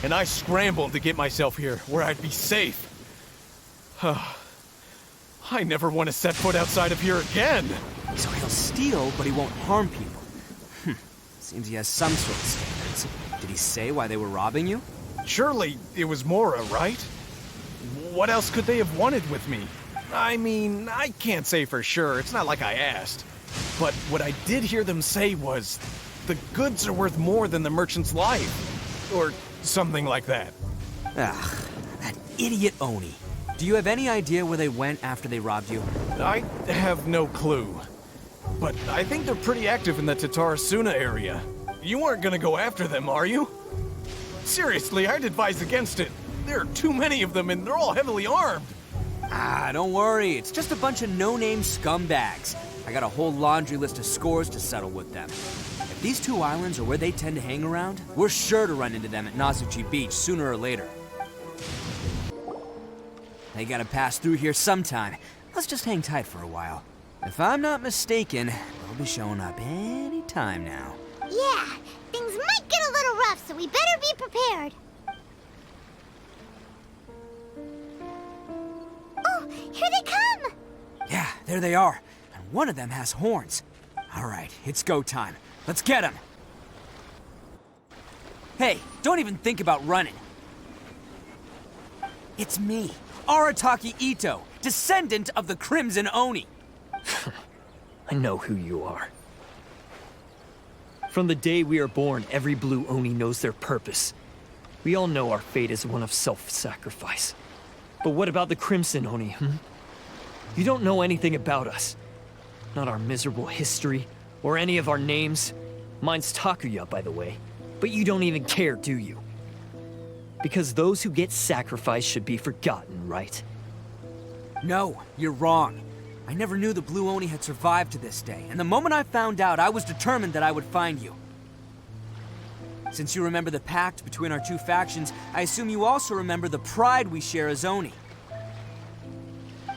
And I scrambled to get myself here, where I'd be safe. I never want to set foot outside of here again! So he'll steal, but he won't harm people. Seems he has some sort of standards. Did he say why they were robbing you? Surely it was Mora, right? What else could they have wanted with me? I mean, I can't say for sure. It's not like I asked. But what I did hear them say was, the goods are worth more than the merchant's life. Or something like that. Ugh, that idiot Oni. Do you have any idea where they went after they robbed you? I have no clue. But I think they're pretty active in the Tatarasuna area. You aren't gonna go after them, are you? Seriously, I'd advise against it. There are too many of them and they're all heavily armed. Ah, don't worry. It's just a bunch of no-name scumbags. I got a whole laundry list of scores to settle with them. If these two islands are where they tend to hang around, we're sure to run into them at Nazuchi Beach sooner or later. They gotta pass through here sometime. Let's just hang tight for a while. If I'm not mistaken, they'll be showing up any time now. Yeah, things might get a little rough, so we better be prepared. Oh, here they come! Yeah, there they are. And one of them has horns. All right, it's go time. Let's get him. Hey, don't even think about running. It's me, Arataki Itto, descendant of the Crimson Oni. I know who you are. From the day we are born, every blue Oni knows their purpose. We all know our fate is one of self-sacrifice. But what about the Crimson Oni, You don't know anything about us. Not our miserable history, or any of our names. Mine's Takuya, by the way. But you don't even care, do you? Because those who get sacrificed should be forgotten, right? No, you're wrong. I never knew the Blue Oni had survived to this day, and the moment I found out, I was determined that I would find you. Since you remember the pact between our two factions, I assume you also remember the pride we share as Oni.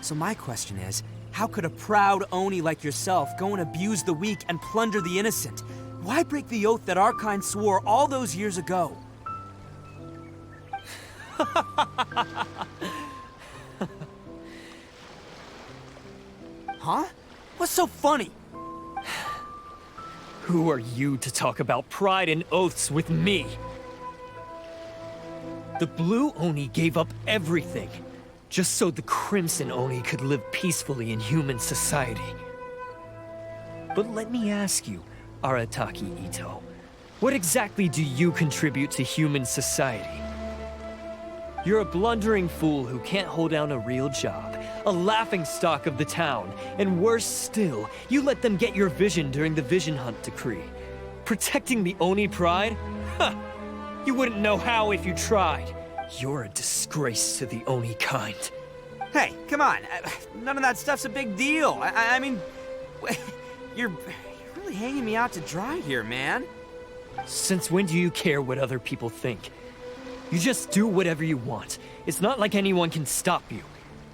So my question is, how could a proud Oni like yourself go and abuse the weak and plunder the innocent? Why break the oath that our kind swore all those years ago? Huh? What's so funny? Who are you to talk about pride and oaths with me? The Blue Oni gave up everything, just so the Crimson Oni could live peacefully in human society. But let me ask you, Arataki Itto, what exactly do you contribute to human society? You're a blundering fool who can't hold down a real job, a laughingstock of the town, and worse still, you let them get your vision during the Vision Hunt decree. Protecting the Oni pride? Huh! You wouldn't know how if you tried. You're a disgrace to the Oni kind. Hey, come on. None of that stuff's a big deal. I mean, you're really hanging me out to dry here, man. Since when do you care what other people think? You just do whatever you want. It's not like anyone can stop you.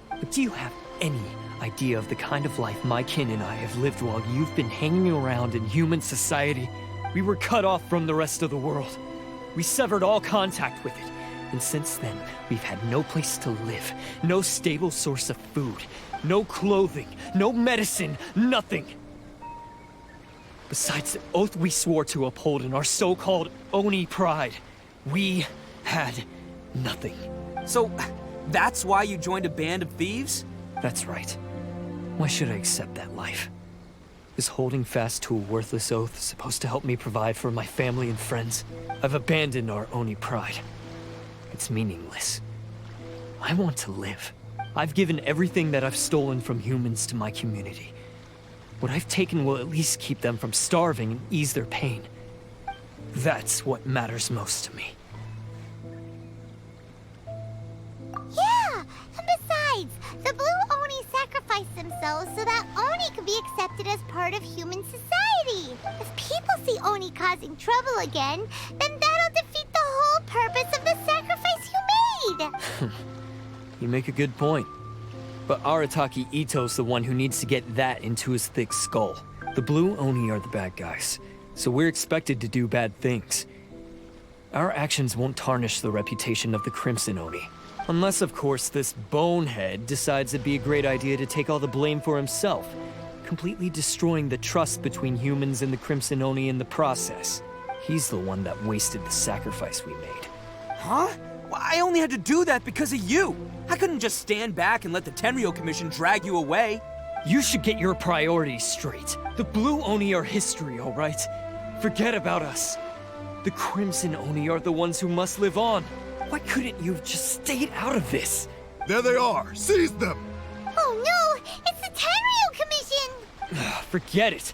But do you have any idea of the kind of life my kin and I have lived while you've been hanging around in human society? We were cut off from the rest of the world. We severed all contact with it. And since then, we've had no place to live, no stable source of food, no clothing, no medicine, nothing. Besides the oath we swore to uphold in our so-called Oni pride, we had nothing. So, that's why you joined a band of thieves? That's right. Why should I accept that life? Is holding fast to a worthless oath supposed to help me provide for my family and friends? I've abandoned our Oni pride. It's meaningless. I want to live. I've given everything that I've stolen from humans to my community. What I've taken will at least keep them from starving and ease their pain. That's what matters most to me. Yeah, and besides, the Blue Oni sacrificed themselves so that Oni could be accepted as part of human society. If people see Oni causing trouble again, then that'll defeat the whole purpose of the sacrifice you made. You make a good point. But Arataki Itto's the one who needs to get that into his thick skull. The Blue Oni are the bad guys, so we're expected to do bad things. Our actions won't tarnish the reputation of the Crimson Oni. Unless, of course, this bonehead decides it'd be a great idea to take all the blame for himself, completely destroying the trust between humans and the Crimson Oni in the process. He's the one that wasted the sacrifice we made. Huh? Well, I only had to do that because of you. I couldn't just stand back and let the Tenryou Commission drag you away. You should get your priorities straight. The Blue Oni are history, all right? Forget about us. The Crimson Oni are the ones who must live on. Why couldn't you have just stayed out of this? There they are! Seize them! Oh no! It's the Tenryou Commission! Forget it.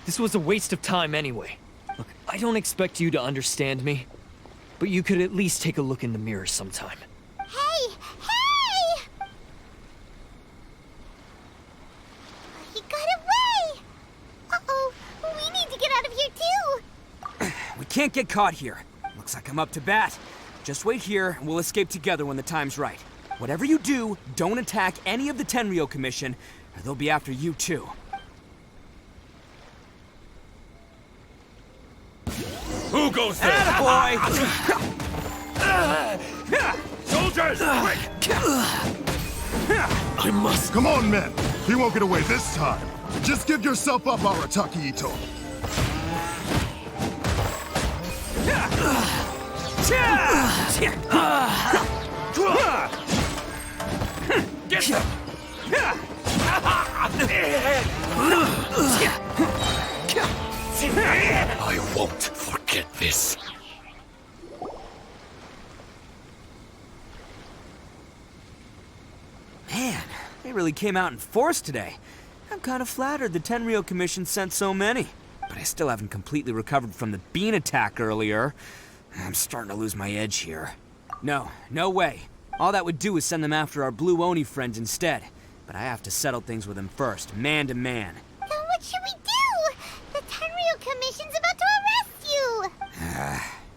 This was a waste of time anyway. Look, I don't expect you to understand me, but you could at least take a look in the mirror sometime. Hey! Hey! He got away! Uh-oh, we need to get out of here too! We can't get caught here. Looks like I'm up to bat. Just wait here, and we'll escape together when the time's right. Whatever you do, don't attack any of the Tenryou Commission, or they'll be after you too. Who goes there? Attaboy! Soldiers, quick! I must. Come on, men. He won't get away this time. Just give yourself up, Arataki Itto. Get him! I won't forget this. Man, they really came out in force today. I'm kind of flattered the Tenryou Commission sent so many. But I still haven't completely recovered from the bean attack earlier. I'm starting to lose my edge here. No way. All that would do is send them after our Blue Oni friends instead. But I have to settle things with them first, man to man. Then what should we do? The Tenryou Commission's about to arrest you!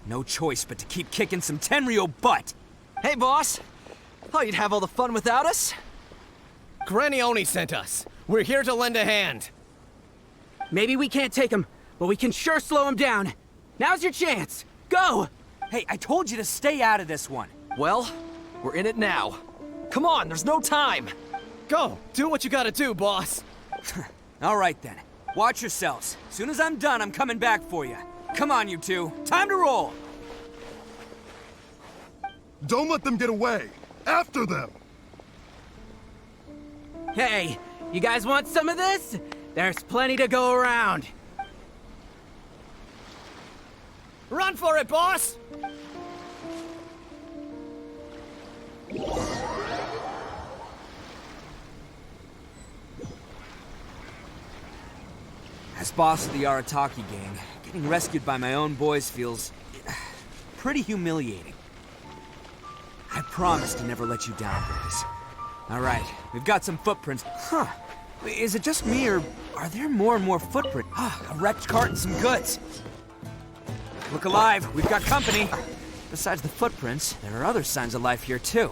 No choice but to keep kicking some Tenryou butt. Hey, boss. Thought you'd have all the fun without us? Granny Oni sent us. We're here to lend a hand. Maybe we can't take him, but we can sure slow him down. Now's your chance. Go! Hey, I told you to stay out of this one. Well, we're in it now. Come on, there's no time. Go, do what you gotta do, boss. All right then. Watch yourselves. As soon as I'm done, I'm coming back for you. Come on, you two. Time to roll. Don't let them get away. After them. Hey, you guys want some of this? There's plenty to go around. Run for it, boss! As boss of the Arataki gang, getting rescued by my own boys feels pretty humiliating. I promise to never let you down, boys. All right, we've got some footprints. Huh. Is it just me, or are there more and more footprints? A wrecked cart and some goods. Look alive, we've got company. Besides the footprints, there are other signs of life here, too.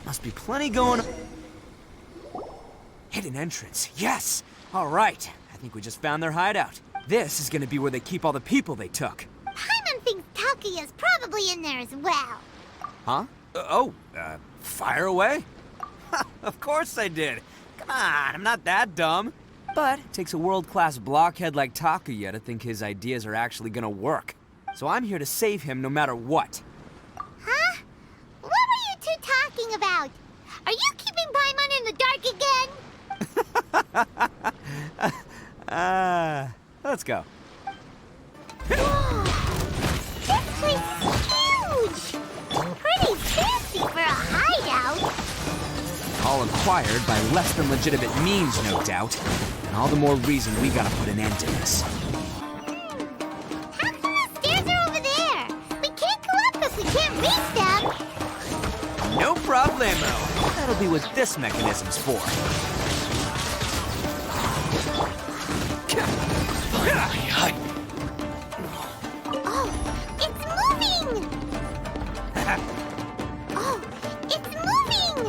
Must be plenty going on. Hidden entrance, yes! All right, I think we just found their hideout. This is gonna be where they keep all the people they took. Paimon thinks Taki is probably in there as well. Huh? Fire away? Of course I did. Come on, I'm not that dumb. But it takes a world-class blockhead like Takuya to think his ideas are actually gonna work. So I'm here to save him no matter what. Huh? What were you two talking about? Are you keeping Paimon in the dark again? Let's go. Whoa! This place is huge! Pretty fancy for a hideout. All acquired by less than legitimate means, no doubt. And all the more reason we gotta put an end to this. How come the stairs are over there? We can't go up if we can't reach them. No problemo. That'll be what this mechanism's for. Oh, it's moving! Oh, it's moving!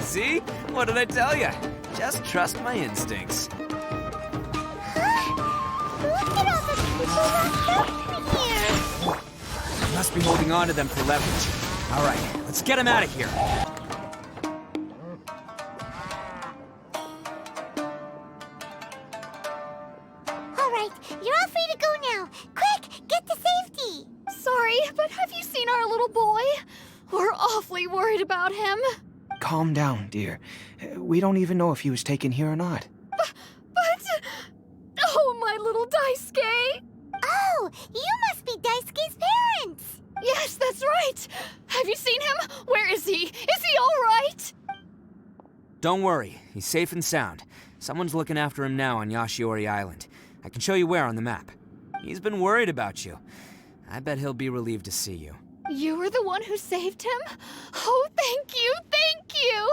See? What did I tell you? Just trust my instincts. Huh? Look at all the people locked up in here! I must be holding on to them for leverage. All right, let's get them out of here. All right, you're all free to go now. Quick, get to safety! Sorry, but have you seen our little boy? We're awfully worried about him. Calm down, dear. We don't even know if he was taken here or not. But... Oh, my little Daisuke! Oh, you must be Daisuke's parents! Yes, that's right! Have you seen him? Where is he? Is he all right? Don't worry, he's safe and sound. Someone's looking after him now on Yashiori Island. I can show you where on the map. He's been worried about you. I bet he'll be relieved to see you. You were the one who saved him? Oh, thank you, thank you!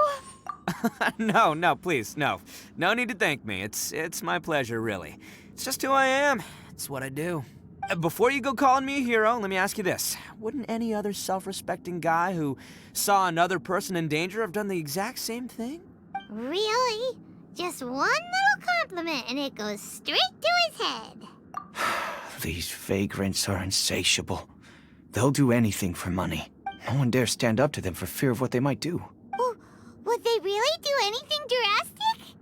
No, please, no. No need to thank me. It's my pleasure, really. It's just who I am. It's what I do. Before you go calling me a hero, let me ask you this. Wouldn't any other self-respecting guy who saw another person in danger have done the exact same thing? Really? Just one little compliment and it goes straight to his head. These vagrants are insatiable. They'll do anything for money. No one dares stand up to them for fear of what they might do. Would they really do anything drastic?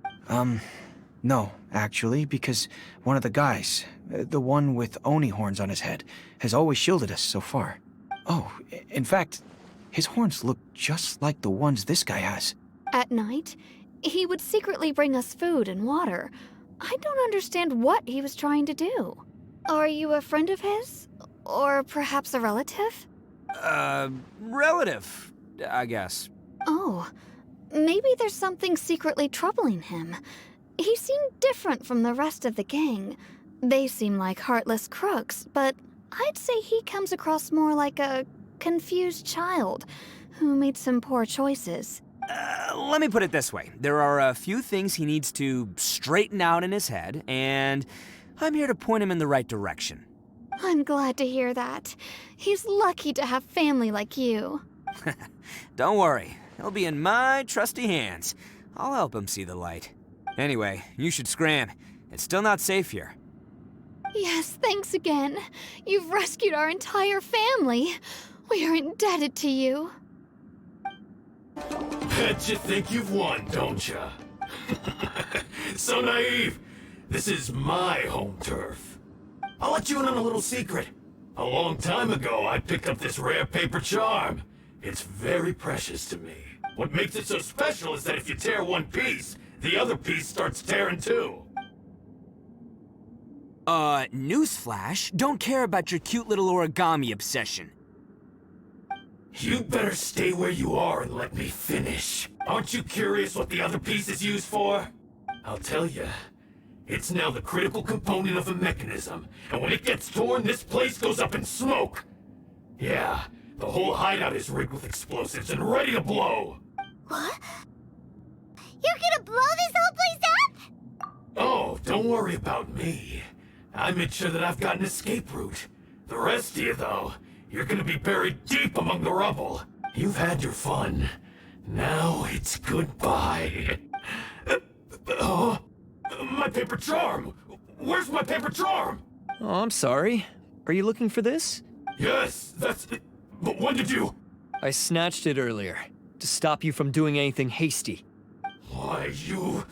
No, actually, because one of the guys, the one with Oni horns on his head, has always shielded us so far. Oh, in fact, his horns look just like the ones this guy has. At night, he would secretly bring us food and water. I don't understand what he was trying to do. Are you a friend of his? Or perhaps a relative? Relative, I guess. Oh, maybe there's something secretly troubling him. He seemed different from the rest of the gang. They seem like heartless crooks, but I'd say he comes across more like a confused child who made some poor choices. Let me put it this way. There are a few things he needs to straighten out in his head, and I'm here to point him in the right direction. I'm glad to hear that. He's lucky to have family like you. Don't worry. He'll be in my trusty hands. I'll help him see the light. Anyway, you should scram. It's still not safe here. Yes, thanks again. You've rescued our entire family. We are indebted to you. Bet you think you've won, don't ya? So naive. This is my home turf. I'll let you in on a little secret. A long time ago, I picked up this rare paper charm. It's very precious to me. What makes it so special is that if you tear one piece, the other piece starts tearing too. Newsflash, don't care about your cute little origami obsession. You better stay where you are and let me finish. Aren't you curious what the other piece is used for? I'll tell you. It's now the critical component of a mechanism, and when it gets torn, this place goes up in smoke. Yeah, the whole hideout is rigged with explosives and ready to blow. What? You're gonna blow this whole place up? Oh, don't worry about me. I made sure that I've got an escape route. The rest of you, though, you're gonna be buried deep among the rubble. You've had your fun. Now it's goodbye. Oh, my paper charm! Where's my paper charm? Oh, I'm sorry. Are you looking for this? Yes, that's it. But when did you? I snatched it earlier, to stop you from doing anything hasty. Why, you...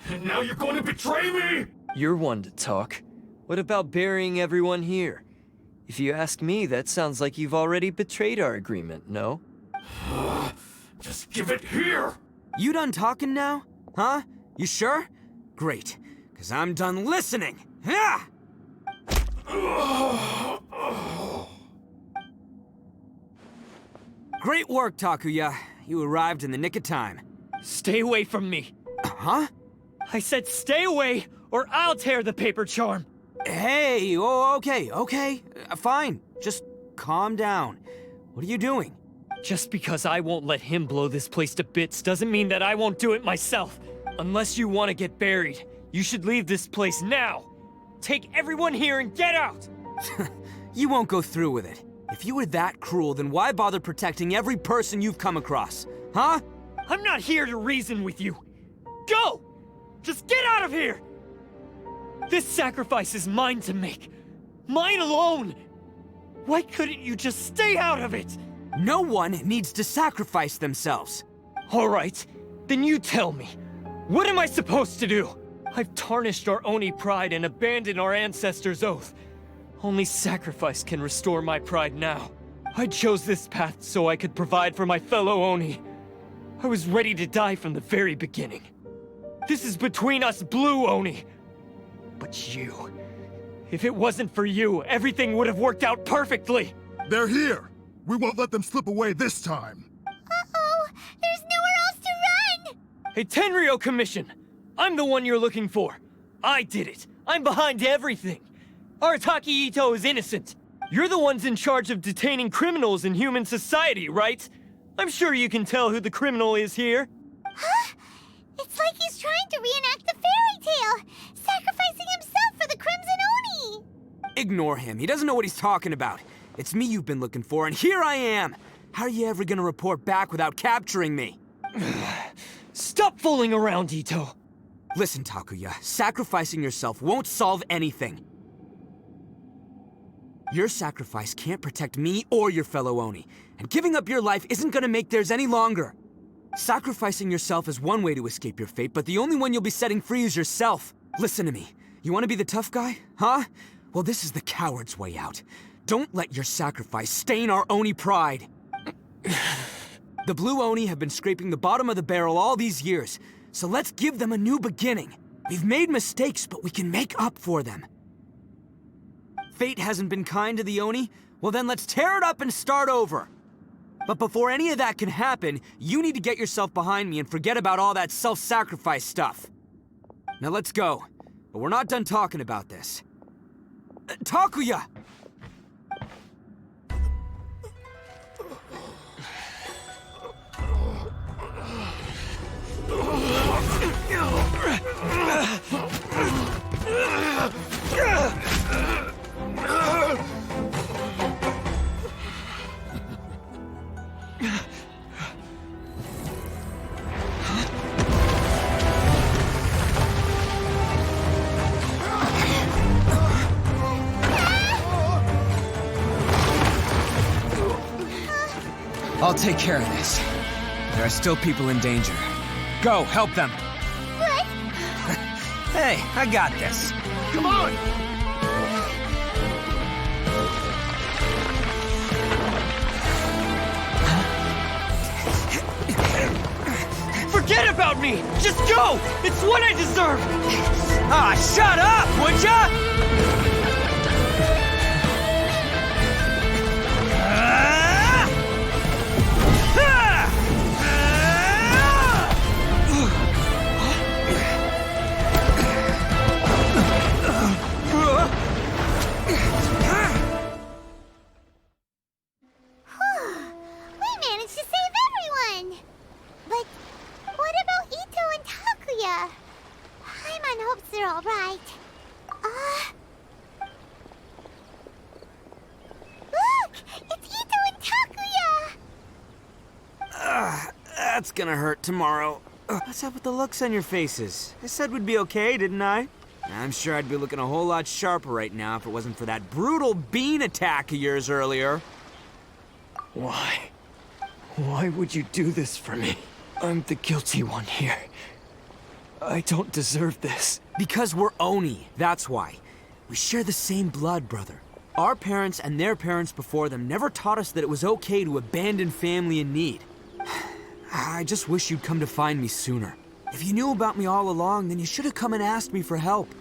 And now you're going to betray me? You're one to talk. What about burying everyone here? If you ask me, that sounds like you've already betrayed our agreement, no? Just give it here! You done talking now? Huh? You sure? Great, because I'm done listening. Yeah! Great work, Takuya. You arrived in the nick of time. Stay away from me. Huh? I said stay away, or I'll tear the paper charm. Hey, okay. Fine. Just calm down. What are you doing? Just because I won't let him blow this place to bits doesn't mean that I won't do it myself. Unless you want to get buried, you should leave this place now. Take everyone here and get out! You won't go through with it. If you were that cruel, then why bother protecting every person you've come across? Huh? I'm not here to reason with you. Go! Just get out of here! This sacrifice is mine to make. Mine alone! Why couldn't you just stay out of it? No one needs to sacrifice themselves. All right, then you tell me. What am I supposed to do? I've tarnished our Oni pride and abandoned our ancestors' oath. Only sacrifice can restore my pride now. I chose this path so I could provide for my fellow Oni. I was ready to die from the very beginning. This is between us blue Oni. But you... If it wasn't for you, everything would have worked out perfectly! They're here! We won't let them slip away this time! Uh-oh! There's nowhere else to run! Hey, Tenryo Commission! I'm the one you're looking for. I did it. I'm behind everything. Arataki Itto is innocent. You're the ones in charge of detaining criminals in human society, right? I'm sure you can tell who the criminal is here. Huh? It's like he's trying to reenact the fairy tale, sacrificing himself for the Crimson Oni! Ignore him. He doesn't know what he's talking about. It's me you've been looking for, and here I am! How are you ever gonna report back without capturing me? Stop fooling around, Itto! Listen, Takuya, sacrificing yourself won't solve anything. Your sacrifice can't protect me or your fellow Oni, and giving up your life isn't gonna make theirs any longer. Sacrificing yourself is one way to escape your fate, but the only one you'll be setting free is yourself. Listen to me. You want to be the tough guy? Huh? Well, this is the coward's way out. Don't let your sacrifice stain our Oni pride. The blue Oni have been scraping the bottom of the barrel all these years, so let's give them a new beginning. We've made mistakes, but we can make up for them. Fate hasn't been kind to the Oni? Well then let's tear it up and start over. But before any of that can happen, you need to get yourself behind me and forget about all that self-sacrifice stuff. Now let's go. But we're not done talking about this. Takuya! I'll take care of this. There are still people in danger. Go, help them. What? Hey, I got this. Come on! Forget Forget about me! Just go! It's what I deserve! Ah, shut up, would ya? We managed to save everyone! But what about Itto and Takuya? Paimon hopes they're alright. Look! It's Itto and Takuya! That's gonna hurt tomorrow. What's up with the looks on your faces? I said we'd be okay, didn't I? I'm sure I'd be looking a whole lot sharper right now if it wasn't for that brutal bean attack of yours earlier. Why? Why would you do this for me? I'm the guilty one here. I don't deserve this. Because we're Oni, that's why. We share the same blood, brother. Our parents and their parents before them never taught us that it was okay to abandon family in need. I just wish you'd come to find me sooner. If you knew about me all along, then you should have come and asked me for help.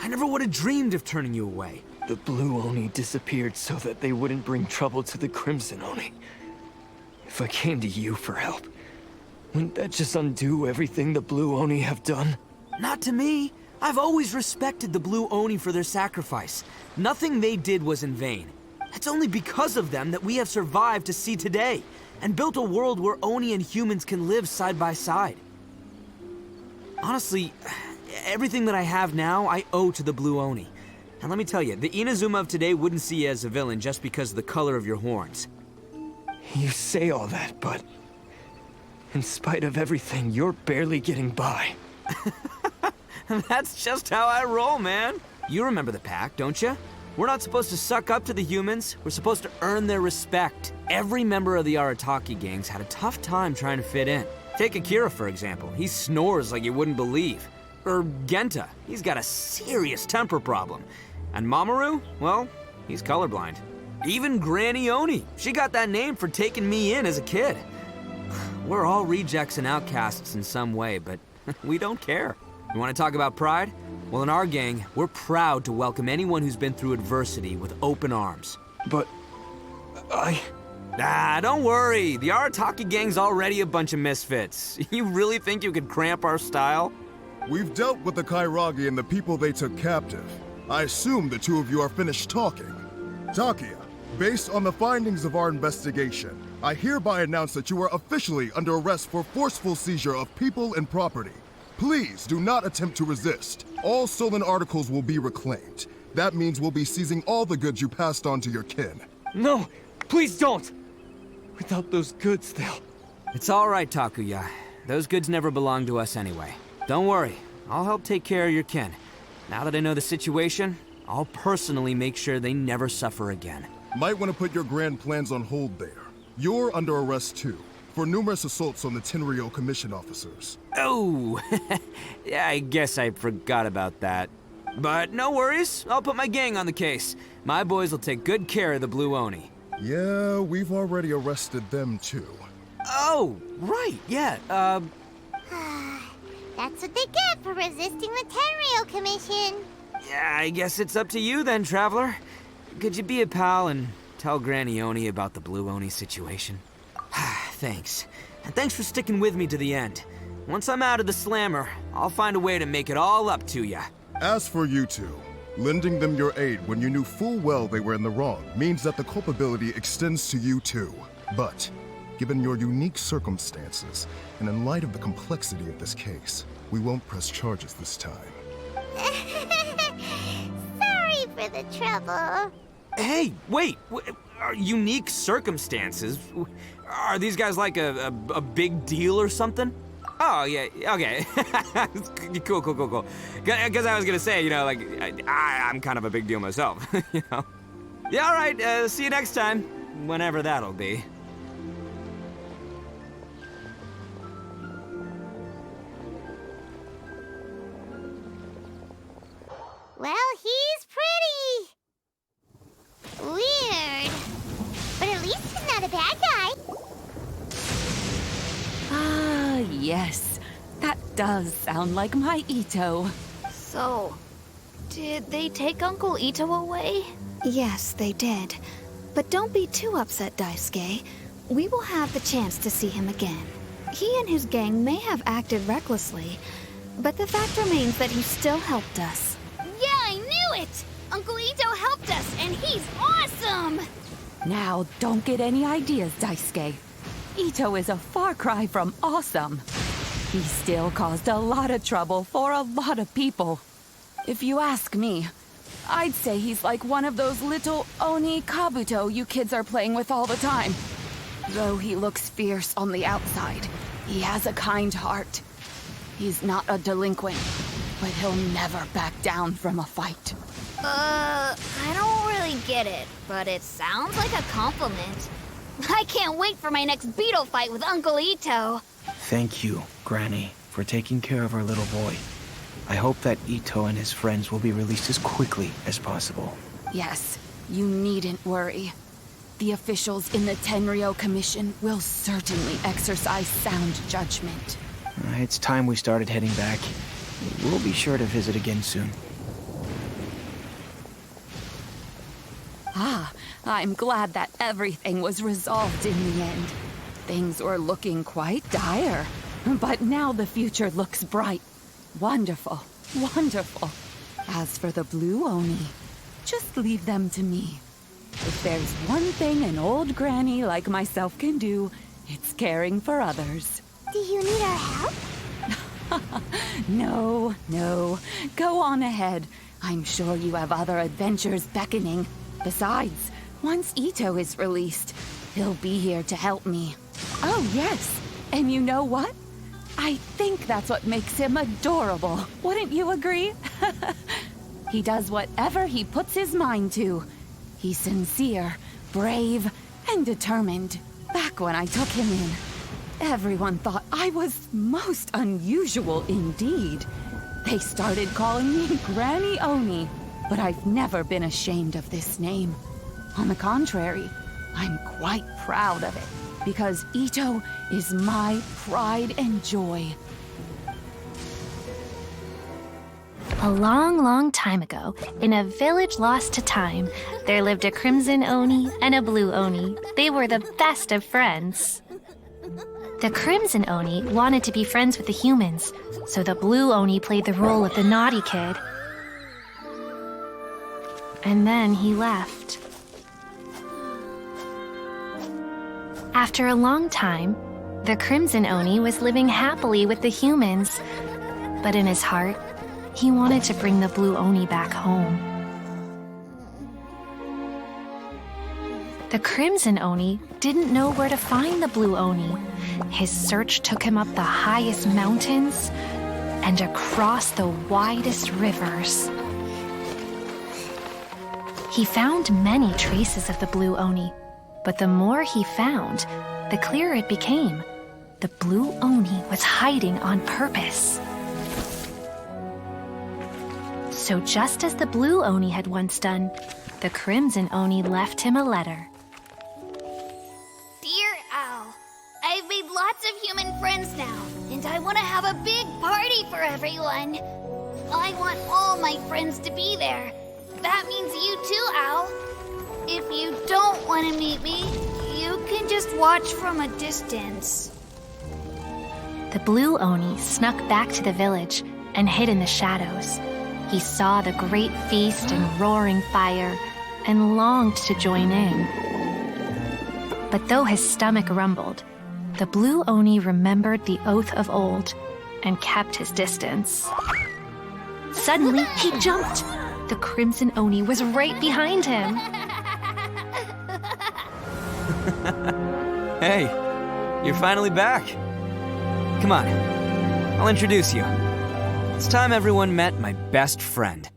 I never would have dreamed of turning you away. The Blue Oni disappeared so that they wouldn't bring trouble to the Crimson Oni. If I came to you for help, wouldn't that just undo everything the Blue Oni have done? Not to me. I've always respected the Blue Oni for their sacrifice. Nothing they did was in vain. It's only because of them that we have survived to see today, and built a world where Oni and humans can live side by side. Honestly, everything that I have now, I owe to the Blue Oni. And let me tell you, the Inazuma of today wouldn't see you as a villain just because of the color of your horns. You say all that, but in spite of everything, you're barely getting by. That's just how I roll, man. You remember the pact, don't you? We're not supposed to suck up to the humans. We're supposed to earn their respect. Every member of the Arataki gangs had a tough time trying to fit in. Take Akira, for example. He snores like you wouldn't believe. Or Genta. He's got a serious temper problem. And Mamoru? Well, he's colorblind. Even Granny Oni. She got that name for taking me in as a kid. We're all rejects and outcasts in some way, but we don't care. You want to talk about pride? Well, in our gang, we're proud to welcome anyone who's been through adversity with open arms. But don't worry. The Arataki gang's already a bunch of misfits. You really think you could cramp our style? We've dealt with the Kairagi and the people they took captive. I assume the two of you are finished talking. Takuya, based on the findings of our investigation, I hereby announce that you are officially under arrest for forceful seizure of people and property. Please do not attempt to resist. All stolen articles will be reclaimed. That means we'll be seizing all the goods you passed on to your kin. No, please don't! Without those goods, they'll... It's all right, Takuya. Those goods never belonged to us anyway. Don't worry, I'll help take care of your kin. Now that I know the situation, I'll personally make sure they never suffer again. Might want to put your grand plans on hold there. You're under arrest too, for numerous assaults on the Tenryo Commission officers. Oh, yeah, I guess I forgot about that. But no worries, I'll put my gang on the case. My boys will take good care of the Blue Oni. Yeah, we've already arrested them too. Oh, right, yeah, That's what they get for resisting the Tenryo Commission. Yeah, I guess it's up to you then, Traveler. Could you be a pal and tell Granny Oni about the Blue Oni situation? Thanks. And thanks for sticking with me to the end. Once I'm out of the slammer, I'll find a way to make it all up to ya. As for you two, lending them your aid when you knew full well they were in the wrong means that the culpability extends to you too. But, given your unique circumstances, and in light of the complexity of this case, we won't press charges this time. Sorry for the trouble. Hey, wait! Unique circumstances? Are these guys like a big deal or something? Oh, yeah, okay. Cool. Because I was gonna say, you know, like, I'm kind of a big deal myself, you know? Yeah, all right, see you next time. Whenever that'll be. Well, he's pretty weird. But at least he's not a bad guy. Ah, yes. does sound like my Itto. So, did they take Uncle Itto away? Yes, they did. But don't be too upset, Daisuke. We will have the chance to see him again. He and his gang may have acted recklessly, but the fact remains that he still helped us. Yeah, I knew it! Uncle Itto helped us, and he's awesome! Now, don't get any ideas, Daisuke. Itto is a far cry from awesome. He still caused a lot of trouble for a lot of people. If you ask me, I'd say he's like one of those little Oni Kabuto you kids are playing with all the time. Though he looks fierce on the outside, he has a kind heart. He's not a delinquent, but he'll never back down from a fight. I don't really get it, but it sounds like a compliment. I can't wait for my next beetle fight with Uncle Itto. Thank you, Granny, for taking care of our little boy. I hope that Itto and his friends will be released as quickly as possible. Yes, you needn't worry. The officials in the Tenryo Commission will certainly exercise sound judgment. It's time we started heading back. We'll be sure to visit again soon. Ah, I'm glad that everything was resolved in the end. Things were looking quite dire, but now the future looks bright. Wonderful, wonderful. As for the Blue Oni, just leave them to me. If there's one thing an old granny like myself can do, it's caring for others. Do you need our help? No, no. Go on ahead. I'm sure you have other adventures beckoning. Besides, once Itto is released, he'll be here to help me. Oh, yes. And you know what? I think that's what makes him adorable. Wouldn't you agree? He does whatever he puts his mind to. He's sincere, brave, and determined. Back when I took him in, everyone thought I was most unusual indeed. They started calling me Granny Oni, but I've never been ashamed of this name. On the contrary, I'm quite proud of it, because Itto is my pride and joy. A long, long time ago, in a village lost to time, there lived a crimson Oni and a blue Oni. They were the best of friends. The crimson Oni wanted to be friends with the humans, so the blue Oni played the role of the naughty kid. And then he left. After a long time, the crimson Oni was living happily with the humans, but in his heart, he wanted to bring the blue Oni back home. The crimson Oni didn't know where to find the blue Oni. His search took him up the highest mountains and across the widest rivers. He found many traces of the blue Oni, but the more he found, the clearer it became. The blue Oni was hiding on purpose. So just as the blue Oni had once done, the crimson Oni left him a letter. Dear Owl, I've made lots of human friends now, and I want to have a big party for everyone. I want all my friends to be there. That means you too, Owl. If you don't want to meet me, you can just watch from a distance. The blue Oni snuck back to the village and hid in the shadows. He saw the great feast and roaring fire and longed to join in. But though his stomach rumbled, the blue Oni remembered the oath of old and kept his distance. Suddenly, he jumped. The crimson Oni was right behind him. Hey, you're finally back. Come on, I'll introduce you. It's time everyone met my best friend.